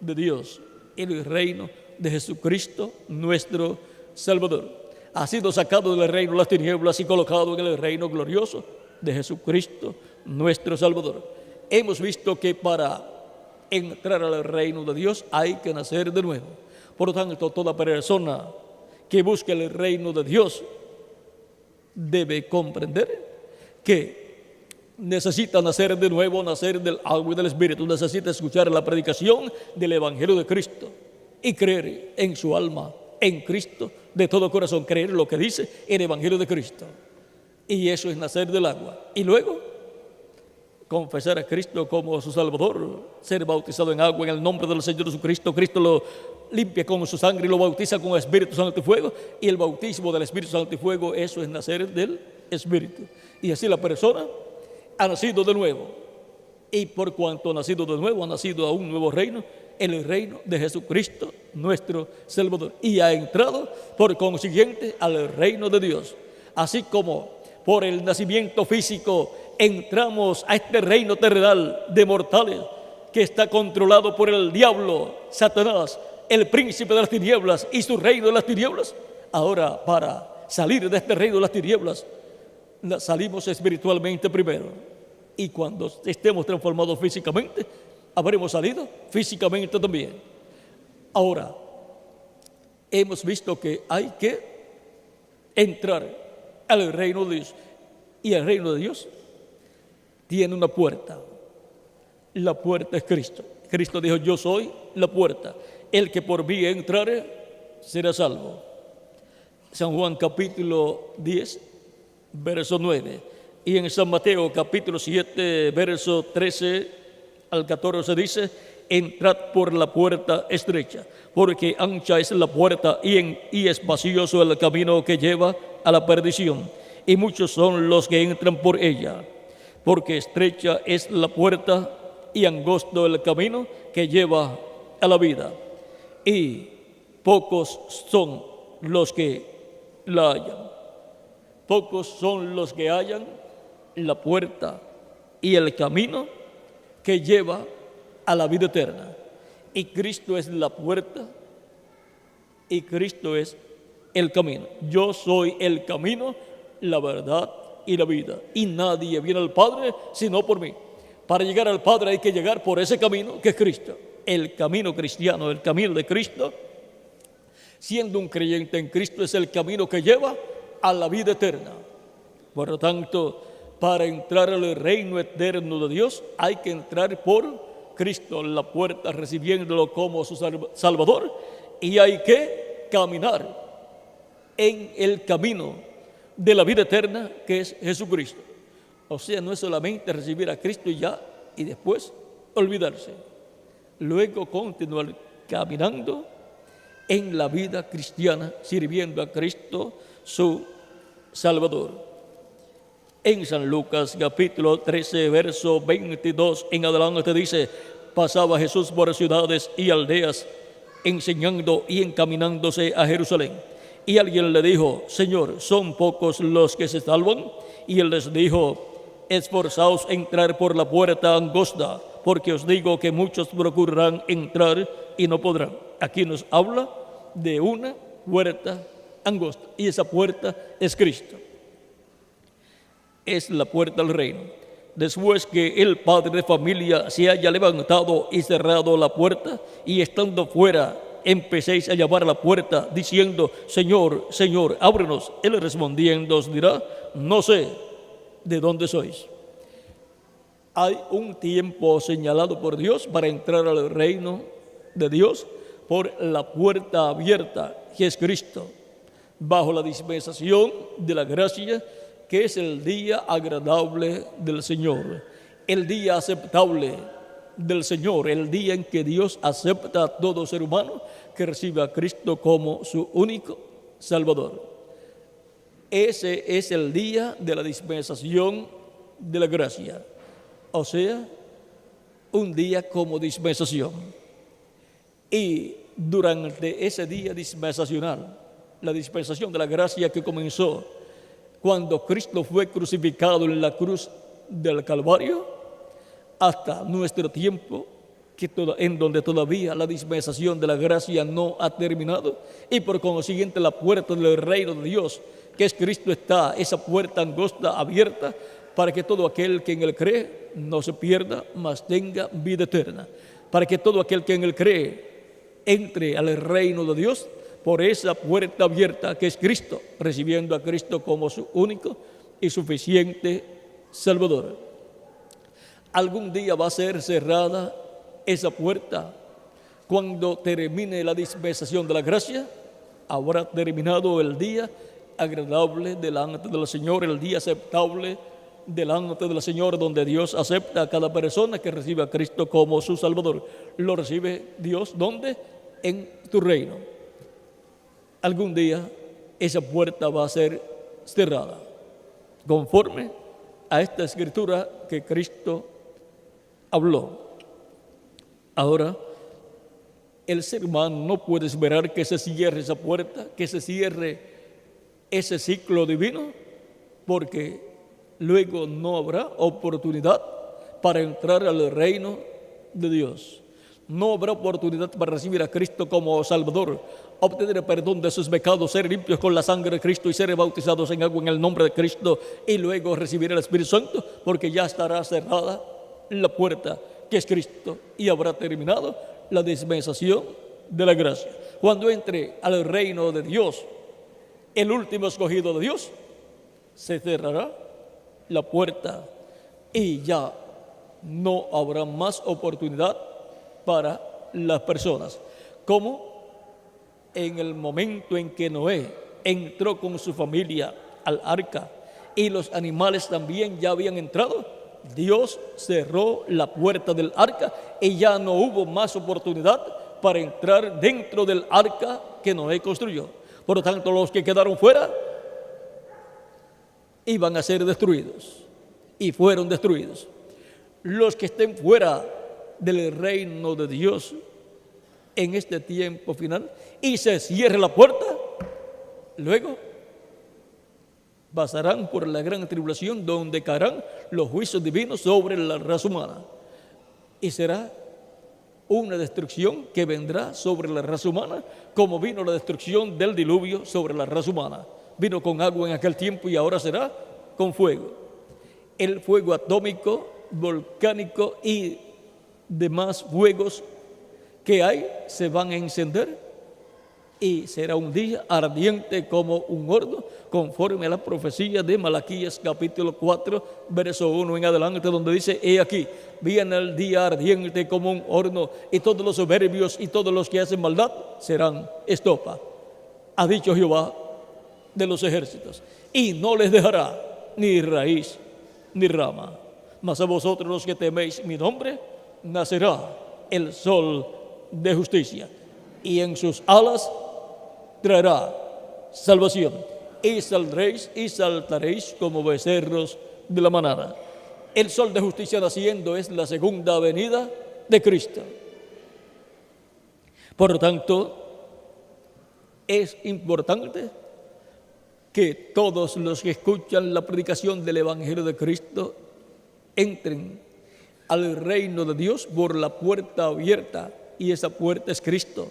de Dios, en el reino de Jesucristo, nuestro Salvador. Ha sido sacado del reino de las tinieblas y colocado en el reino glorioso de Jesucristo, nuestro Salvador. Hemos visto que para entrar al reino de Dios hay que nacer de nuevo. Por lo tanto, toda persona que busque el reino de Dios debe comprender que necesita nacer de nuevo, nacer del agua y del Espíritu. Necesita escuchar la predicación del Evangelio de Cristo y creer en su alma, en Cristo, de todo corazón, creer lo que dice el Evangelio de Cristo. Y eso es nacer del agua. Y luego, confesar a Cristo como su Salvador, ser bautizado en agua en el nombre del Señor Jesucristo. Cristo lo limpia con su sangre y lo bautiza con el Espíritu Santo y fuego. Y el bautismo del Espíritu Santo y fuego, eso es nacer del Espíritu. Y así la persona ha nacido de nuevo. Y por cuanto ha nacido de nuevo, ha nacido a un nuevo reino, el reino de Jesucristo, nuestro Salvador. Y ha entrado, por consiguiente, al reino de Dios. Así como por el nacimiento físico entramos a este reino terrenal de mortales que está controlado por el diablo, Satanás, el príncipe de las tinieblas y su reino de las tinieblas. Ahora, para salir de este reino de las tinieblas, salimos espiritualmente primero. Y cuando estemos transformados físicamente, habremos salido físicamente también. Ahora, hemos visto que hay que entrar al reino de Dios. Y el reino de Dios tiene una puerta. La puerta es Cristo. Cristo dijo: yo soy la puerta. El que por mí entrare será salvo. San Juan capítulo 10, verso 9. Y en San Mateo capítulo 7, verso 13 al 14 dice: entrad por la puerta estrecha, porque ancha es la puerta y espacioso el camino que lleva a la perdición, y muchos son los que entran por ella. Porque estrecha es la puerta y angosto el camino que lleva a la vida, y pocos son los que la hallan. Pocos son los que hallan la puerta y el camino que lleva a la vida eterna. Y Cristo es la puerta y Cristo es el camino. Yo soy el camino, la verdad y la vida. Y nadie viene al Padre sino por mí. Para llegar al Padre hay que llegar por ese camino que es Cristo. El camino cristiano, el camino de Cristo, siendo un creyente en Cristo, es el camino que lleva a la vida eterna. Por lo tanto, para entrar al reino eterno de Dios hay que entrar por Cristo, la puerta, recibiéndolo como su Salvador, y hay que caminar en el camino de la vida eterna que es Jesucristo. O sea, no es solamente recibir a Cristo y ya, y después olvidarse. Luego continuar caminando en la vida cristiana, sirviendo a Cristo, su Salvador. En San Lucas capítulo 13, verso 22 en adelante dice: pasaba Jesús por ciudades y aldeas, enseñando y encaminándose a Jerusalén. Y alguien le dijo: Señor, ¿son pocos los que se salvan? Y él les dijo: esforzaos a entrar por la puerta angosta, porque os digo que muchos procurarán entrar y no podrán. Aquí nos habla de una puerta angosta, y esa puerta es Cristo. Es la puerta del reino. Después que el padre de familia se haya levantado y cerrado la puerta, y estando fuera empecéis a llamar a la puerta diciendo: Señor, Señor, ábrenos. Él respondiendo os dirá: no sé de dónde sois. Hay un tiempo señalado por Dios para entrar al reino de Dios por la puerta abierta, que es Cristo, bajo la dispensación de la gracia, que es el día agradable del Señor, el día aceptable del Señor, el día en que Dios acepta a todo ser humano que recibe a Cristo como su único Salvador. Ese es el día de la dispensación de la gracia, o sea, un día como dispensación. Y durante ese día dispensacional, la dispensación de la gracia que comenzó cuando Cristo fue crucificado en la cruz del Calvario, hasta nuestro tiempo, en donde todavía la dispensación de la gracia no ha terminado, y por consiguiente la puerta del reino de Dios, que es Cristo, está esa puerta angosta abierta para que todo aquel que en él cree no se pierda, mas tenga vida eterna. Para que todo aquel que en él cree entre al reino de Dios por esa puerta abierta que es Cristo, recibiendo a Cristo como su único y suficiente Salvador. Algún día va a ser cerrada esa puerta. Cuando termine la dispensación de la gracia, habrá terminado el día agradable delante del Señor, el día aceptable delante del Señor, donde Dios acepta a cada persona que recibe a Cristo como su Salvador. Lo recibe Dios, ¿dónde? En tu reino. Algún día esa puerta va a ser cerrada, conforme a esta escritura que Cristo habló. Ahora, el ser humano no puede esperar que se cierre esa puerta, que se cierre ese ciclo divino, porque luego no habrá oportunidad para entrar al reino de Dios. No habrá oportunidad para recibir a Cristo como Salvador, obtener el perdón de sus pecados, ser limpios con la sangre de Cristo y ser bautizados en agua en el nombre de Cristo, y luego recibir el Espíritu Santo, porque ya estará cerrada la puerta que es Cristo y habrá terminado la dispensación de la gracia. Cuando entre al reino de Dios, el último escogido de Dios, se cerrará la puerta y ya no habrá más oportunidad para las personas. ¿Cómo? en el momento en que Noé entró con su familia al arca y los animales también ya habían entrado, Dios cerró la puerta del arca y ya no hubo más oportunidad para entrar dentro del arca que Noé construyó. Por lo tanto, los que quedaron fuera iban a ser destruidos y fueron destruidos. Los que estén fuera del reino de Dios en este tiempo final y se cierre la puerta, luego pasarán por la gran tribulación, donde caerán los juicios divinos sobre la raza humana, y será una destrucción que vendrá sobre la raza humana, como vino la destrucción del diluvio sobre la raza humana. Vino con agua en aquel tiempo y ahora será con fuego. El fuego atómico, volcánico y demás fuegos que hay se van a encender y será un día ardiente como un horno, conforme a la profecía de Malaquías capítulo 4, verso 1 en adelante, donde dice: he aquí, viene el día ardiente como un horno, y todos los soberbios y todos los que hacen maldad serán estopa, ha dicho Jehová de los ejércitos, y no les dejará ni raíz ni rama. Mas a vosotros, los que teméis mi nombre, nacerá el sol de justicia, y en sus alas traerá salvación, y saldréis y saltaréis como becerros de la manada. El sol de justicia naciendo es la segunda venida de Cristo. Por lo tanto, es importante que todos los que escuchan la predicación del Evangelio de Cristo entren al reino de Dios por la puerta abierta, y esa puerta es Cristo,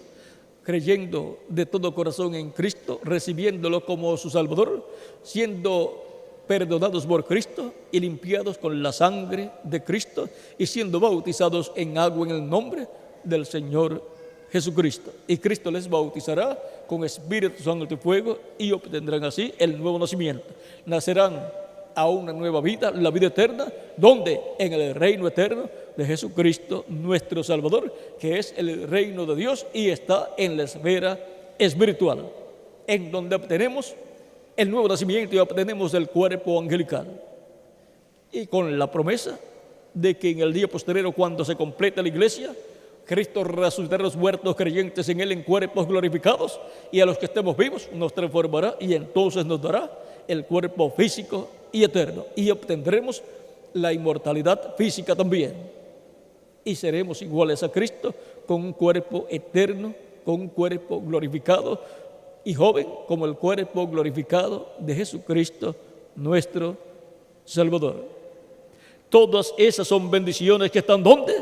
creyendo de todo corazón en Cristo, recibiéndolo como su Salvador, siendo perdonados por Cristo y limpiados con la sangre de Cristo, y siendo bautizados en agua en el nombre del Señor Jesucristo. Y Cristo les bautizará con Espíritu Santo y fuego, y obtendrán así el nuevo nacimiento. Nacerán a una nueva vida, la vida eterna, donde en el reino eterno de Jesucristo nuestro Salvador, que es el reino de Dios y está en la esfera espiritual, en donde obtenemos el nuevo nacimiento y obtenemos el cuerpo angelical, y con la promesa de que en el día posterior, cuando se complete la iglesia, Cristo resucitará a los muertos creyentes en Él en cuerpos glorificados, y a los que estemos vivos nos transformará, y entonces nos dará el cuerpo físico y eterno, y obtendremos la inmortalidad física también, y seremos iguales a Cristo, con un cuerpo eterno, con un cuerpo glorificado y joven, como el cuerpo glorificado de Jesucristo nuestro Salvador. Todas esas son bendiciones que están ¿dónde?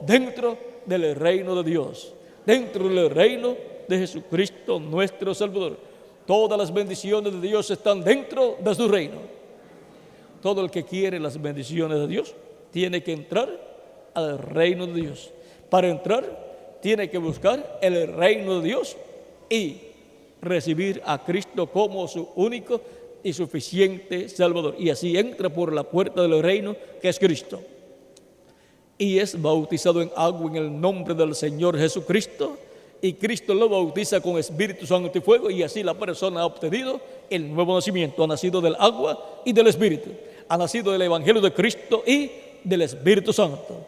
Dentro del reino de Dios, dentro del reino de Jesucristo nuestro Salvador. Todas las bendiciones de Dios están dentro de su reino. Todo el que quiere las bendiciones de Dios tiene que entrar al reino de Dios. Para entrar tiene que buscar el reino de Dios y recibir a Cristo como su único y suficiente Salvador. Y así entra por la puerta del reino, que es Cristo, y es bautizado en agua en el nombre del Señor Jesucristo, y Cristo lo bautiza con Espíritu Santo y fuego, y así la persona ha obtenido el nuevo nacimiento. Ha nacido del agua y del Espíritu, ha nacido del Evangelio de Cristo y del Espíritu Santo,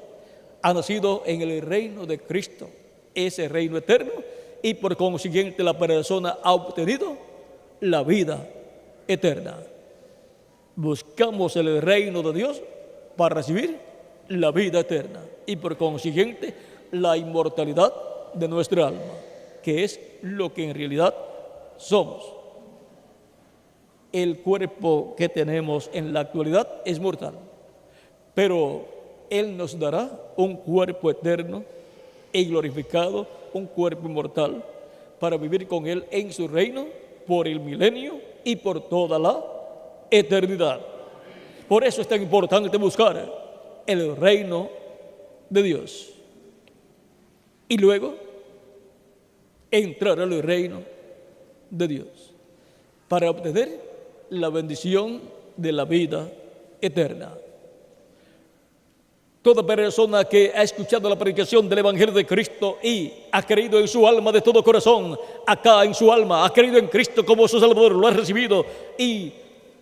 ha nacido en el reino de Cristo, ese reino eterno, y por consiguiente la persona ha obtenido la vida eterna. Buscamos el reino de Dios para recibir la vida eterna y por consiguiente la inmortalidad de nuestra alma, que es lo que en realidad somos. El cuerpo que tenemos en la actualidad es mortal, pero Él nos dará un cuerpo eterno y glorificado, un cuerpo inmortal, para vivir con Él en su reino por el milenio y por toda la eternidad. Por eso es tan importante buscar el reino de Dios y luego entrar al reino de Dios para obtener la bendición de la vida eterna. Toda persona que ha escuchado la predicación del Evangelio de Cristo y ha creído en su alma de todo corazón, acá en su alma, ha creído en Cristo como su Salvador, lo ha recibido y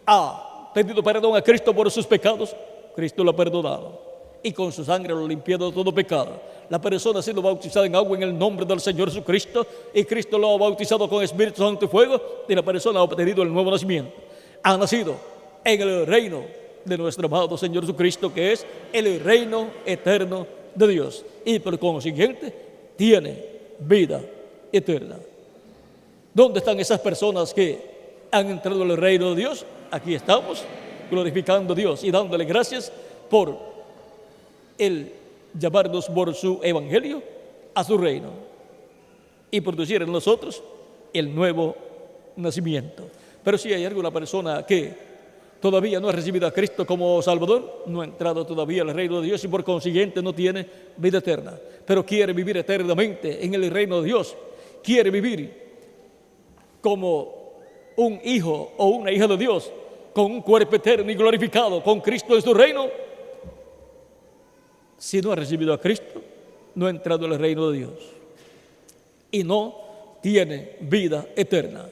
ha pedido perdón a Cristo por sus pecados, Cristo lo ha perdonado y con su sangre lo ha limpiado de todo pecado. La persona ha sido bautizada en agua en el nombre del Señor Jesucristo y Cristo lo ha bautizado con Espíritu Santo y fuego y la persona ha obtenido el nuevo nacimiento. Ha nacido en el reino de nuestro amado Señor Jesucristo, que es el reino eterno de Dios y por consiguiente tiene vida eterna. ¿Dónde están esas personas que han entrado en el reino de Dios? Aquí estamos glorificando a Dios y dándole gracias por el llamarnos por su evangelio a su reino y producir en nosotros el nuevo nacimiento. Pero si hay alguna persona que todavía no ha recibido a Cristo como Salvador, no ha entrado todavía al reino de Dios y por consiguiente no tiene vida eterna, pero quiere vivir eternamente en el reino de Dios, quiere vivir como un hijo o una hija de Dios, con un cuerpo eterno y glorificado, con Cristo en su reino. Si no ha recibido a Cristo, no ha entrado al reino de Dios y no tiene vida eterna.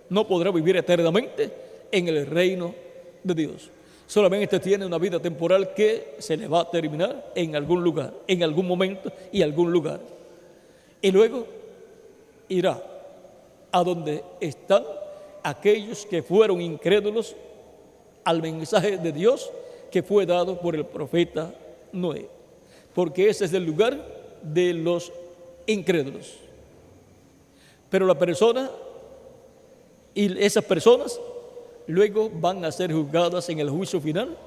No podrá vivir eternamente en el reino de Dios. Solamente tiene una vida temporal que se le va a terminar en algún lugar, en algún momento y algún lugar. Y luego irá a donde están aquellos que fueron incrédulos al mensaje de Dios que fue dado por el profeta Noé. Porque ese es el lugar de los incrédulos. Pero la persona y esas personas luego van a ser juzgadas en el juicio final,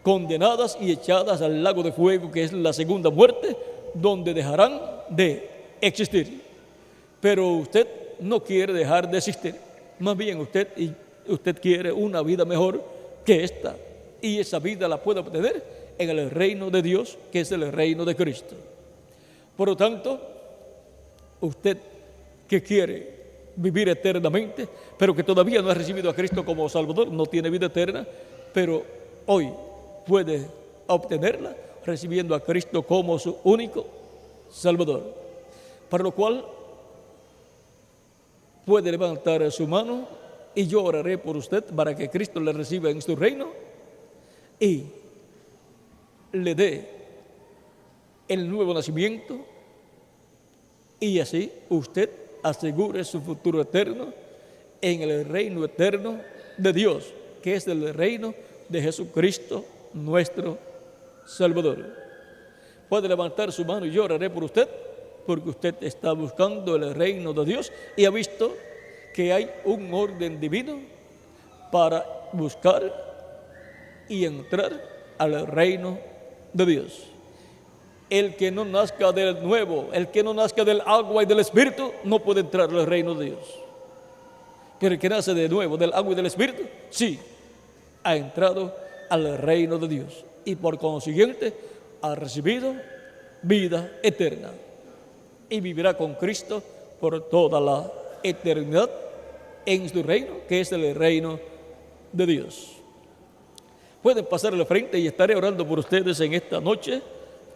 condenadas y echadas al lago de fuego, que es la segunda muerte, donde dejarán de existir. Pero usted no quiere dejar de existir. Más bien usted quiere una vida mejor que esta. Y esa vida la puede obtener en el reino de Dios, que es el reino de Cristo. Por lo tanto, usted que quiere vivir eternamente, pero que todavía no ha recibido a Cristo como Salvador, no tiene vida eterna, pero hoy puede obtenerla recibiendo a Cristo como su único Salvador. Para lo cual puede levantar su mano y yo oraré por usted para que Cristo le reciba en su reino y le dé el nuevo nacimiento y así usted asegure su futuro eterno en el reino eterno de Dios, que es el reino de Jesucristo, nuestro Salvador. Puede levantar su mano y yo oraré por usted, porque usted está buscando el reino de Dios y ha visto que hay un orden divino para buscar y entrar al reino de Dios. El que no nazca del nuevo, el que no nazca del agua y del Espíritu, no puede entrar al reino de Dios. Pero el que nace de nuevo del agua y del Espíritu, sí, ha entrado al reino de Dios y por consiguiente ha recibido vida eterna y vivirá con Cristo por toda la eternidad en su reino, que es el reino de Dios. Pueden pasar al frente y estaré orando por ustedes en esta noche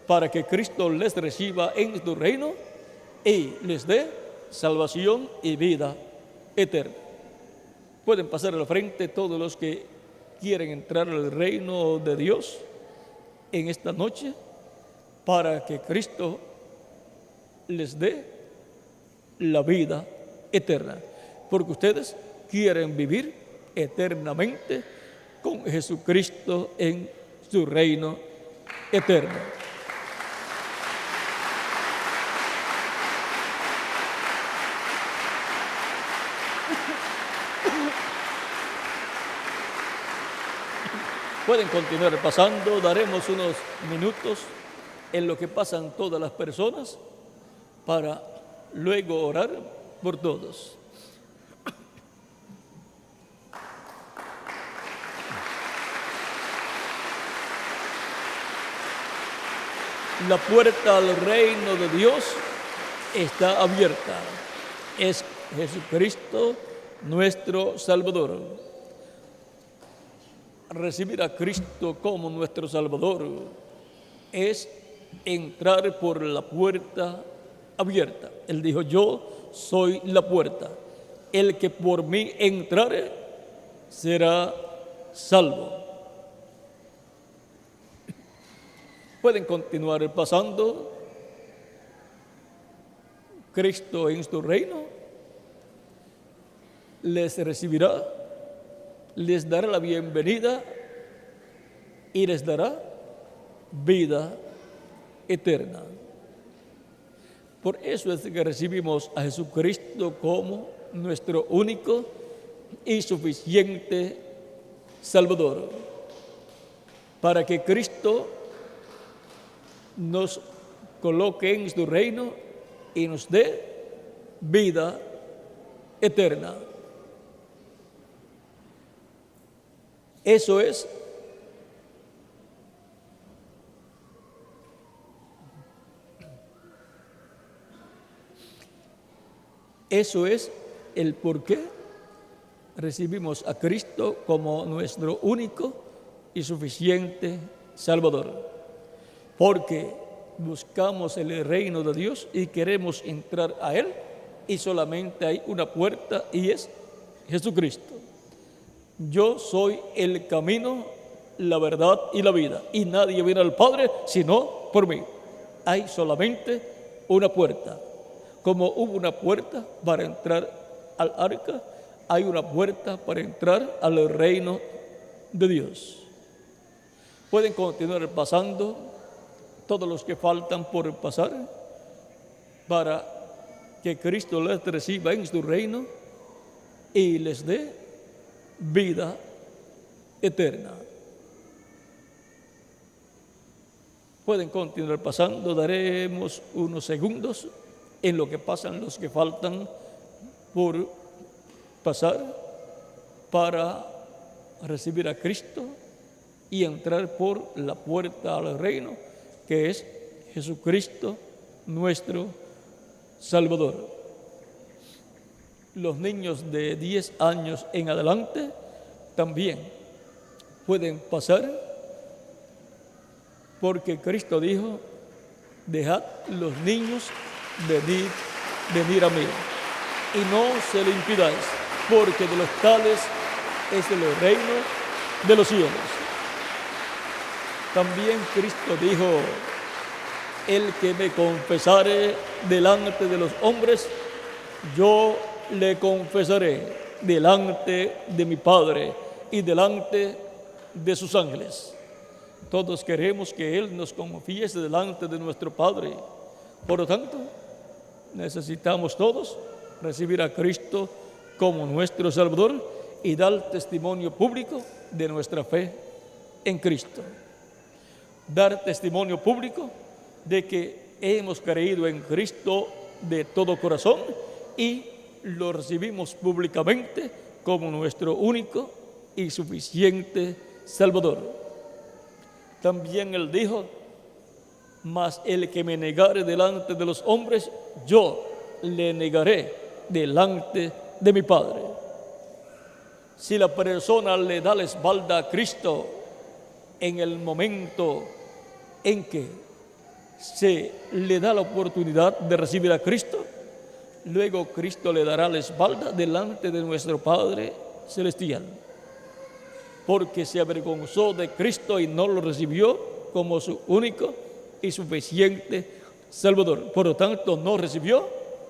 para que Cristo les reciba en su reino y les dé salvación y vida eterna. Pueden pasar al frente todos los que quieren entrar al reino de Dios en esta noche para que Cristo les dé la vida eterna, porque ustedes quieren vivir eternamente con Jesucristo en su reino eterno. Pueden continuar pasando, daremos unos minutos en lo que pasan todas las personas para luego orar por todos. La puerta al reino de Dios está abierta. Es Jesucristo nuestro Salvador. Recibir a Cristo como nuestro Salvador es entrar por la puerta abierta. Él dijo, yo soy la puerta. El que por mí entrare será salvo. Pueden continuar pasando. Cristo en su reino les recibirá, les dará la bienvenida y les dará vida eterna. Por eso es que recibimos a Jesucristo como nuestro único y suficiente Salvador, para que Cristo nos coloque en su reino y nos dé vida eterna. Eso es el por qué recibimos a Cristo como nuestro único y suficiente Salvador. Porque buscamos el reino de Dios y queremos entrar a Él, y solamente hay una puerta y es Jesucristo. Yo soy el camino, la verdad y la vida, y nadie viene al Padre sino por mí. Hay solamente una puerta. Como hubo una puerta para entrar al arca, hay una puerta para entrar al reino de Dios. Pueden continuar pasando todos los que faltan por pasar para que Cristo les reciba en su reino y les dé vida eterna. Pueden continuar pasando, daremos unos segundos en lo que pasan los que faltan por pasar para recibir a Cristo y entrar por la puerta al reino, que es Jesucristo, nuestro Salvador. Los niños de 10 años en adelante también pueden pasar, porque Cristo dijo, dejad los niños venir a mí, y no se lo impidáis, porque de los tales es el reino de los cielos. También Cristo dijo, el que me confesare delante de los hombres, yo le confesaré delante de mi Padre y delante de sus ángeles. Todos queremos que Él nos confiese delante de nuestro Padre. Por lo tanto, necesitamos todos recibir a Cristo como nuestro Salvador y dar testimonio público de nuestra fe en Cristo. Dar testimonio público de que hemos creído en Cristo de todo corazón y lo recibimos públicamente como nuestro único y suficiente Salvador. También Él dijo, mas el que me negare delante de los hombres, yo le negaré delante de mi Padre. Si la persona le da la espalda a Cristo en el momento en que se le da la oportunidad de recibir a Cristo, luego Cristo le dará la espalda delante de nuestro Padre Celestial, porque se avergonzó de Cristo y no lo recibió como su único y suficiente Salvador. Por lo tanto, no recibió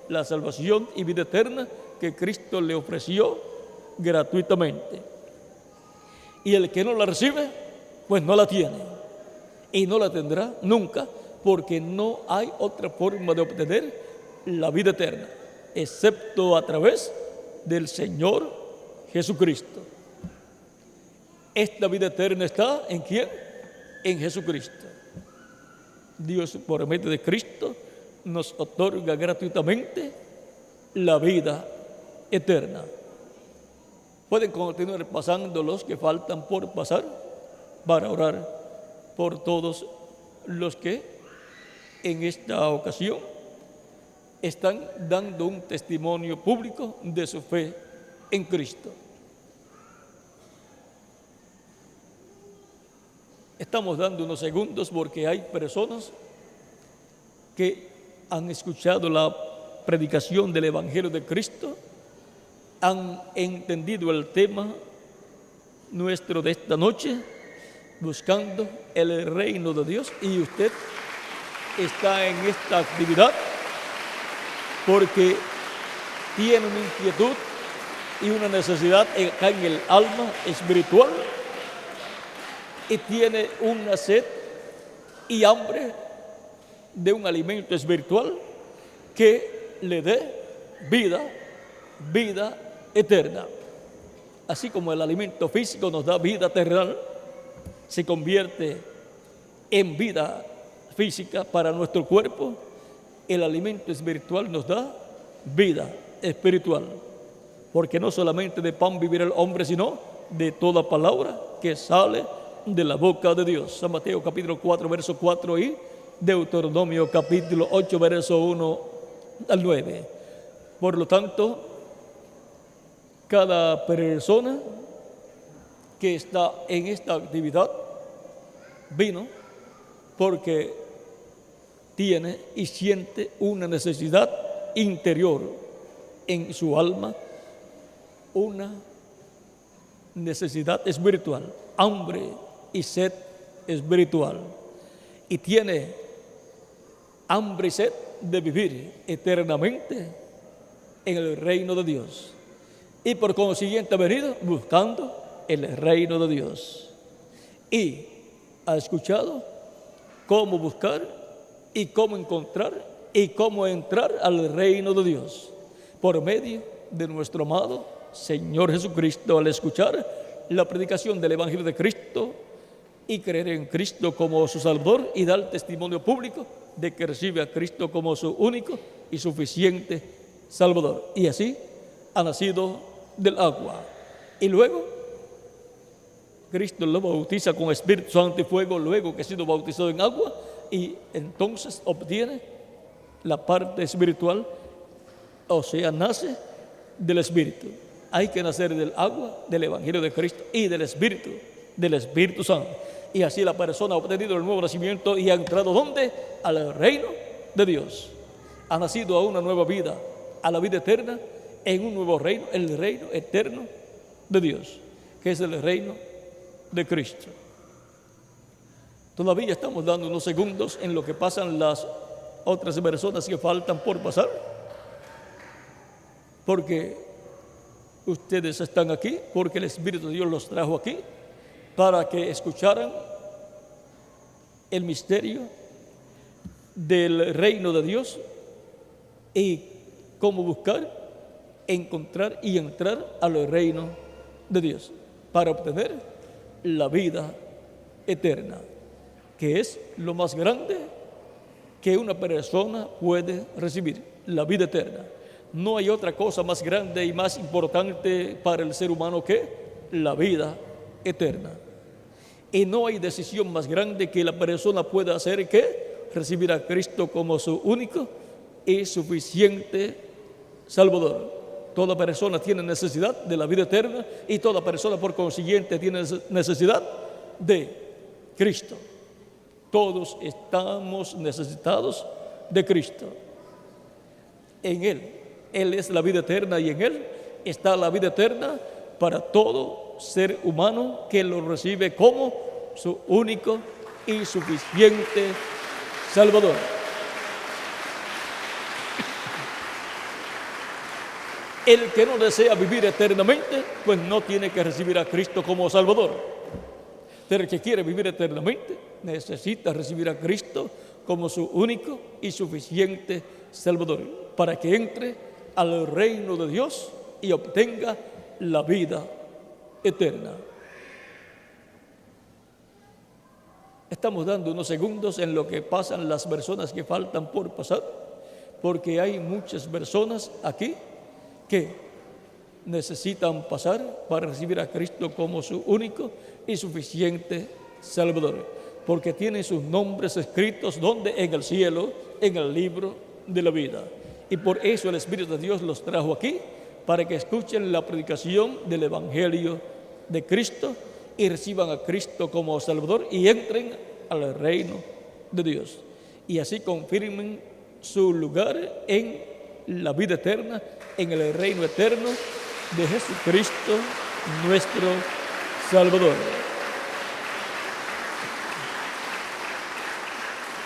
la salvación y vida eterna que Cristo le ofreció gratuitamente. Y el que no la recibe, pues no la tiene y no la tendrá nunca, porque no hay otra forma de obtener la vida eterna, excepto a través del Señor Jesucristo. Esta vida eterna está ¿en quién? En Jesucristo. Dios, por medio de Cristo, nos otorga gratuitamente la vida eterna. Pueden continuar pasando los que faltan por pasar para orar por todos los que en esta ocasión están dando un testimonio público de su fe en Cristo. Estamos dando unos segundos porque hay personas que han escuchado la predicación del Evangelio de Cristo, han entendido el tema nuestro de esta noche, buscando el reino de Dios, y usted está en esta actividad porque tiene una inquietud y una necesidad acá en el alma espiritual, y tiene una sed y hambre de un alimento espiritual que le dé vida eterna. Así como el alimento físico nos da vida terrenal, se convierte en vida física para nuestro cuerpo, el alimento espiritual nos da vida espiritual. Porque no solamente de pan vivirá el hombre, sino de toda palabra que sale de la boca de Dios. San Mateo capítulo 4, verso 4 y Deuteronomio capítulo 8, verso 1 al 9. Por lo tanto, cada persona que está en esta actividad vino porque tiene y siente una necesidad interior en su alma, una necesidad espiritual, hambre y sed espiritual, y tiene hambre y sed de vivir eternamente en el reino de Dios, y por consiguiente ha venido buscando el reino de Dios, y ha escuchado cómo buscar y cómo encontrar y cómo entrar al reino de Dios por medio de nuestro amado Señor Jesucristo. Al escuchar la predicación del Evangelio de Cristo y creer en Cristo como su Salvador y dar testimonio público de que recibe a Cristo como su único y suficiente Salvador. Y así ha nacido del agua. Y luego Cristo lo bautiza con Espíritu Santo y fuego, luego que ha sido bautizado en agua, y entonces obtiene la parte espiritual, o sea, nace del Espíritu. Hay que nacer del agua, del Evangelio de Cristo y del Espíritu Santo. Y así la persona ha obtenido el nuevo nacimiento y ha entrado ¿dónde? Al reino de Dios. Ha nacido a una nueva vida, a la vida eterna, en un nuevo reino, el reino eterno de Dios, que es el reino de Cristo. Todavía estamos dando unos segundos en lo que pasan las otras personas que faltan por pasar, porque ustedes están aquí, porque el Espíritu de Dios los trajo aquí para que escucharan el misterio del reino de Dios y cómo buscar, encontrar y entrar al reino de Dios para obtener la vida eterna, que es lo más grande que una persona puede recibir, la vida eterna. No hay otra cosa más grande y más importante para el ser humano que la vida eterna. Y no hay decisión más grande que la persona pueda hacer que recibir a Cristo como su único y suficiente Salvador. Toda persona tiene necesidad de la vida eterna y toda persona por consiguiente tiene necesidad de Cristo. Todos estamos necesitados de Cristo. En Él es la vida eterna y en Él está la vida eterna para todo ser humano que lo recibe como su único y suficiente Salvador. El que no desea vivir eternamente, pues no tiene que recibir a Cristo como Salvador. Pero el que quiere vivir eternamente necesita recibir a Cristo como su único y suficiente Salvador, para que entre al reino de Dios y obtenga la vida eterna. Estamos dando unos segundos en lo que pasan las personas que faltan por pasar, porque hay muchas personas aquí que necesitan pasar para recibir a Cristo como su único y suficiente Salvador, porque tienen sus nombres escritos donde en el cielo, en el libro de la vida. Y por eso el Espíritu de Dios los trajo aquí, para que escuchen la predicación del Evangelio de Cristo y reciban a Cristo como Salvador y entren al reino de Dios. Y así confirmen su lugar en la vida eterna, en el reino eterno de Jesucristo, nuestro Salvador.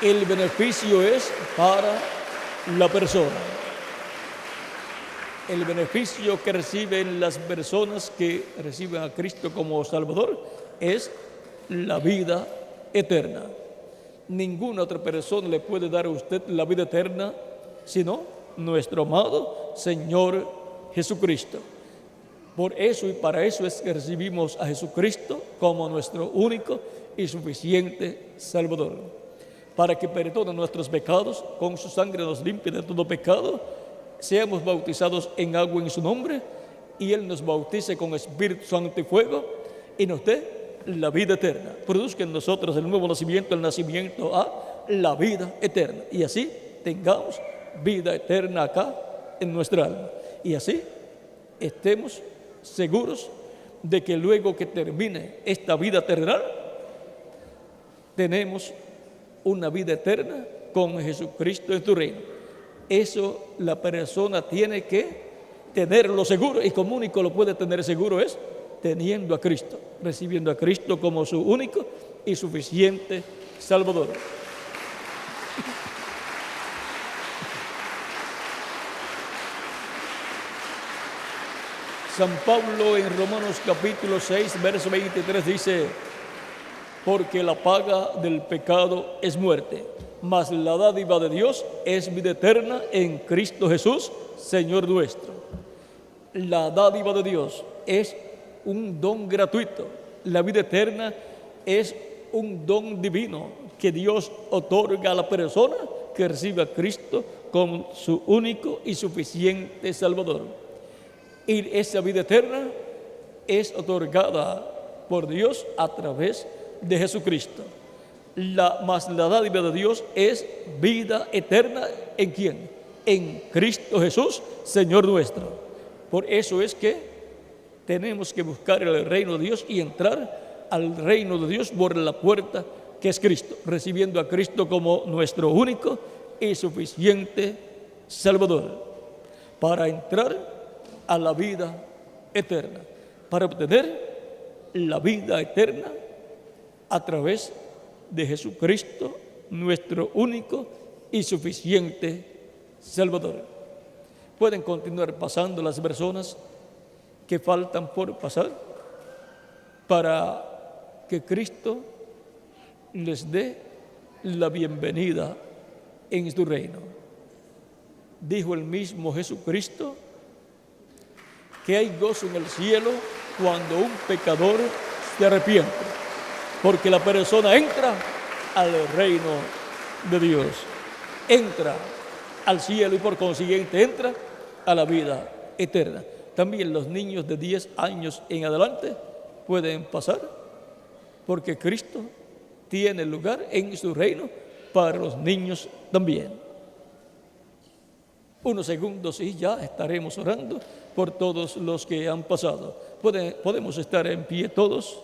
El beneficio es para la persona. El beneficio que reciben las personas que reciben a Cristo como Salvador es la vida eterna. Ninguna otra persona le puede dar a usted la vida eterna sino nuestro amado Señor Jesucristo. Por eso y para eso es que recibimos a Jesucristo como nuestro único y suficiente Salvador, para que perdone nuestros pecados, con su sangre nos limpie de todo pecado, seamos bautizados en agua en su nombre, y Él nos bautice con Espíritu Santo y fuego, y nos dé la vida eterna. Produzca en nosotros el nuevo nacimiento, el nacimiento a la vida eterna, y así tengamos vida eterna acá en nuestra alma, y así estemos seguros de que luego que termine esta vida terrenal, tenemos una vida eterna con Jesucristo en tu reino. Eso la persona tiene que tenerlo seguro, y como único lo puede tener seguro es teniendo a Cristo, recibiendo a Cristo como su único y suficiente Salvador. San Pablo en Romanos capítulo 6, verso 23 dice: porque la paga del pecado es muerte, mas la dádiva de Dios es vida eterna en Cristo Jesús, Señor nuestro. La dádiva de Dios es un don gratuito. La vida eterna es un don divino que Dios otorga a la persona que recibe a Cristo como su único y suficiente Salvador. Y esa vida eterna es otorgada por Dios a través de Jesucristo. Mas la dádiva de Dios es vida eterna, ¿en quién? En Cristo Jesús, Señor nuestro. Por eso es que tenemos que buscar el reino de Dios y entrar al reino de Dios por la puerta que es Cristo, recibiendo a Cristo como nuestro único y suficiente Salvador, para entrar a la vida eterna, para obtener la vida eterna a través de Jesucristo, nuestro único y suficiente Salvador. Pueden continuar pasando las personas que faltan por pasar para que Cristo les dé la bienvenida en su reino. Dijo el mismo Jesucristo que hay gozo en el cielo cuando un pecador se arrepiente, porque la persona entra al reino de Dios, entra al cielo y por consiguiente entra a la vida eterna. También los niños de 10 años en adelante pueden pasar, porque Cristo tiene lugar en su reino para los niños también. Unos segundos y ya estaremos orando por todos los que han pasado. Podemos estar en pie todos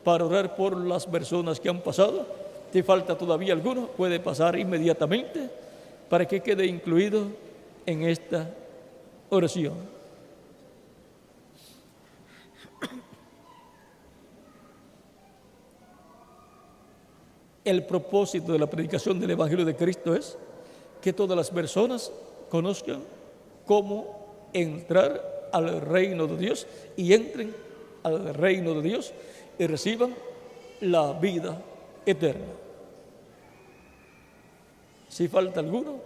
para orar por las personas que han pasado. Si falta todavía alguno, puede pasar inmediatamente para que quede incluido en esta oración. El propósito de la predicación del Evangelio de Cristo es que todas las personas conozcan cómo entrar al reino de Dios y entren al reino de Dios y reciban la vida eterna. Si falta alguno,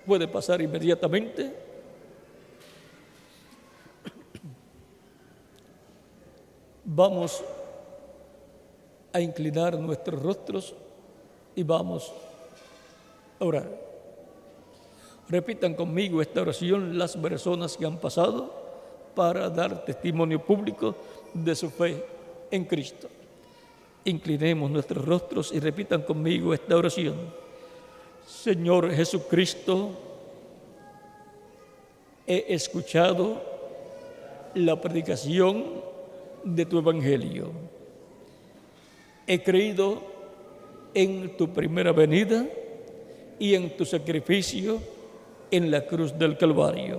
puede pasar inmediatamente. Vamos a inclinar nuestros rostros y vamos a orar. Repitan conmigo esta oración las personas que han pasado para dar testimonio público de su fe en Cristo. Inclinemos nuestros rostros y repitan conmigo esta oración. Señor Jesucristo, he escuchado la predicación de tu Evangelio. He creído en tu primera venida y en tu sacrificio en la cruz del Calvario.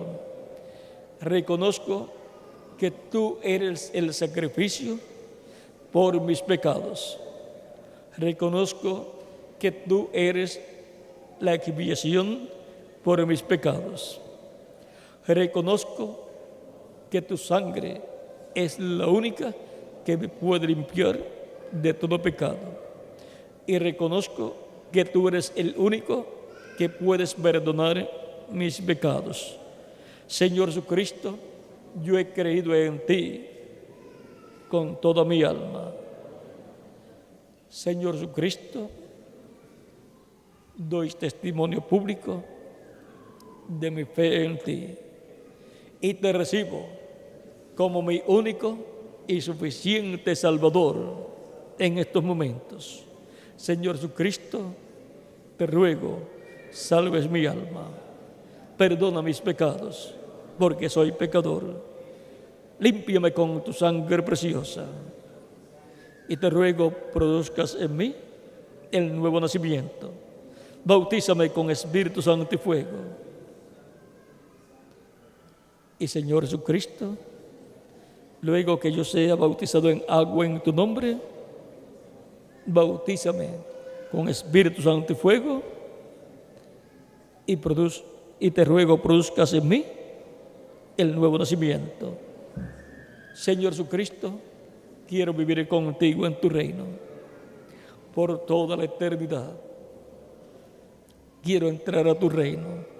Reconozco que tú eres el sacrificio por mis pecados. Reconozco que tú eres la expiación por mis pecados. Reconozco que tu sangre es la única que me puede limpiar de todo pecado. Y reconozco que tú eres el único que puedes perdonar mis pecados. Señor Jesucristo, yo he creído en ti con toda mi alma. Señor Jesucristo, doy testimonio público de mi fe en ti y te recibo como mi único y suficiente Salvador en estos momentos. Señor Jesucristo, te ruego, salves mi alma, perdona mis pecados, porque soy pecador. Límpiame con tu sangre preciosa y te ruego, produzcas en mí el nuevo nacimiento. Bautízame con Espíritu Santo y fuego. Y Señor Jesucristo, luego que yo sea bautizado en agua en tu nombre, bautízame con Espíritu Santo y fuego y te ruego, produzcas en mí el nuevo nacimiento. Señor Jesucristo, quiero vivir contigo en tu reino por toda la eternidad. Quiero entrar a tu reino.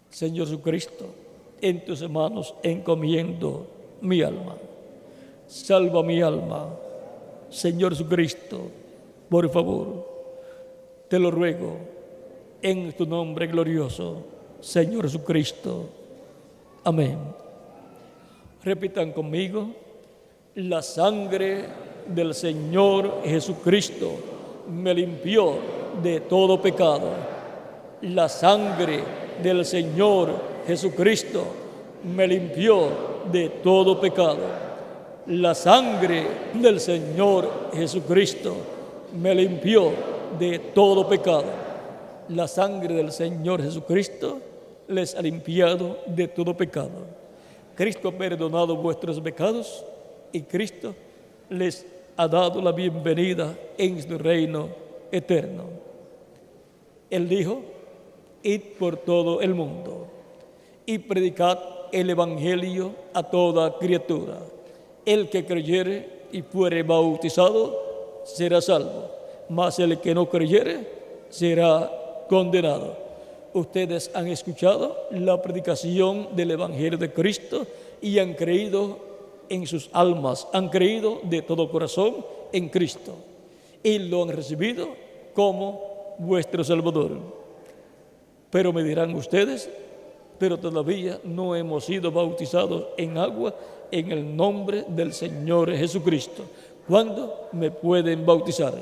Señor Jesucristo, en tus manos encomiendo mi alma. Salva mi alma. Señor Jesucristo, por favor, te lo ruego en tu nombre glorioso, Señor Jesucristo. Amén. Repitan conmigo: la sangre del Señor Jesucristo me limpió de todo pecado. La sangre del Señor Jesucristo me limpió de todo pecado. La sangre del Señor Jesucristo me limpió de todo pecado. La sangre del Señor Jesucristo les ha limpiado de todo pecado. Cristo ha perdonado vuestros pecados y Cristo les ha dado la bienvenida en su reino eterno. Él dijo: id por todo el mundo y predicad el evangelio a toda criatura. El que creyere y fuere bautizado será salvo, mas el que no creyere será condenado. Ustedes han escuchado la predicación del evangelio de Cristo y han creído en sus almas, han creído de todo corazón en Cristo y lo han recibido como vuestro Salvador. Pero me dirán ustedes: pero todavía no hemos sido bautizados en agua en el nombre del Señor Jesucristo. ¿Cuándo me pueden bautizar?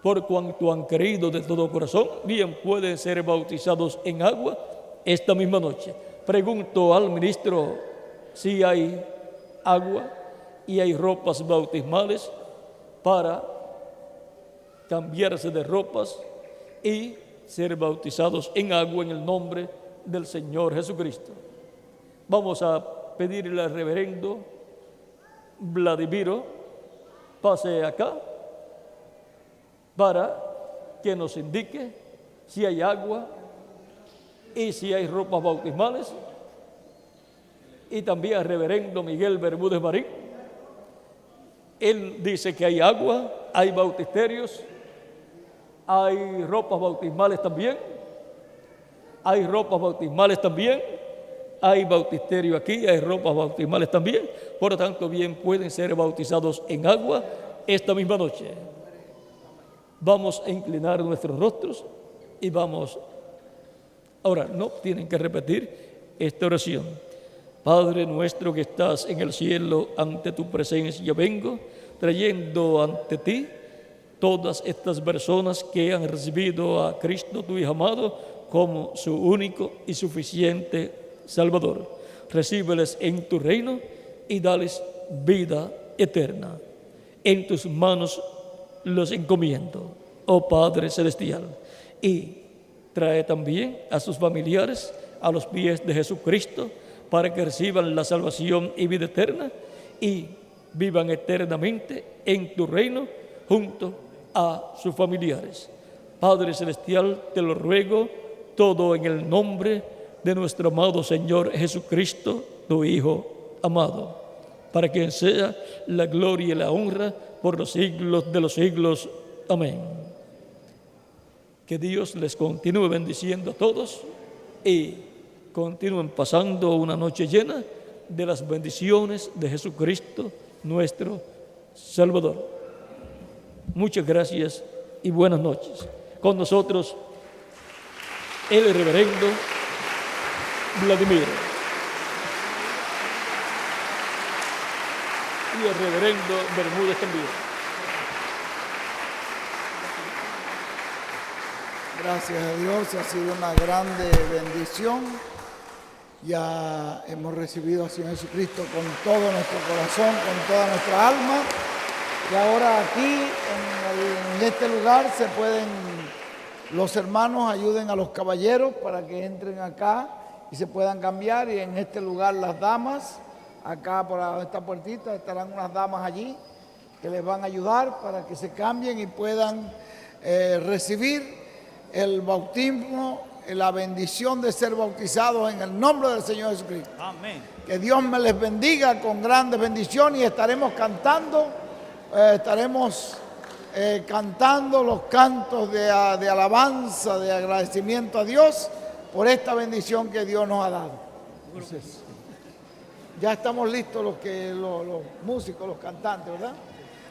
Por cuanto han creído de todo corazón, bien pueden ser bautizados en agua esta misma noche. Pregunto al ministro si hay agua y hay ropas bautismales para cambiarse de ropas y ser bautizados en agua en el nombre del Señor Jesucristo. Vamos a pedirle al reverendo Vladimiro pase acá para que nos indique si hay agua y si hay ropas bautismales, y también al reverendo Miguel Bermúdez Marín. Él dice que hay agua, hay bautisterios, hay ropas bautismales también, hay ropas bautismales también, hay bautisterio aquí, hay ropas bautismales también. Por lo tanto, bien pueden ser bautizados en agua esta misma noche. Vamos a inclinar nuestros rostros y vamos. Ahora, no tienen que repetir esta oración. Padre nuestro que estás en el cielo, ante tu presencia vengo, trayendo ante ti todas estas personas que han recibido a Cristo, tu Hijo amado, como su único y suficiente Salvador. Recíbeles en tu reino y dales vida eterna. En tus manos los encomiendo, oh Padre Celestial, y Trae también a sus familiares a los pies de Jesucristo para que reciban la salvación y vida eterna y vivan eternamente en tu reino junto a sus familiares. Padre Celestial, te lo ruego todo en el nombre de nuestro amado Señor Jesucristo, tu Hijo amado, para quien sea la gloria y la honra por los siglos de los siglos. Amén. Que Dios les continúe bendiciendo a todos y continúen pasando una noche llena de las bendiciones de Jesucristo, nuestro Salvador. Muchas gracias y buenas noches. Con nosotros, el reverendo Vladimir y el reverendo Bermúdez también. Gracias a Dios, ha sido una grande bendición. Ya hemos recibido al Señor Jesucristo con todo nuestro corazón, con toda nuestra alma. Y ahora aquí, en este lugar, los hermanos ayuden a los caballeros para que entren acá y se puedan cambiar. Y en este lugar las damas, acá por esta puertita, estarán unas damas allí que les van a ayudar para que se cambien y puedan recibir el bautismo, la bendición de ser bautizados en el nombre del Señor Jesucristo. Amén. Que Dios me les bendiga con grandes bendiciones y estaremos cantando, cantando los cantos de alabanza, de agradecimiento a Dios por esta bendición que Dios nos ha dado. Entonces, ya estamos listos los músicos, los cantantes, ¿verdad?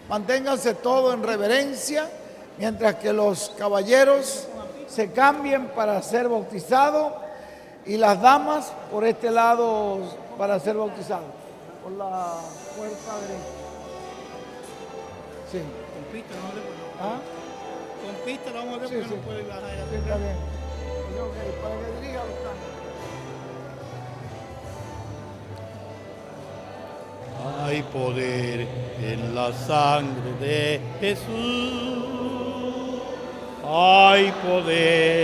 Manténganse todos en reverencia mientras que los caballeros se cambien para ser bautizados y las damas por este lado para ser bautizados. Por la puerta derecha. Sí. Con pista no le ¿Ah? Con pista la vamos a ver Sí, porque sí. no puede bajar allá. Sí, está bien. Ok, para que dirija los cantos. Hay poder en la sangre de Jesús. Hay poder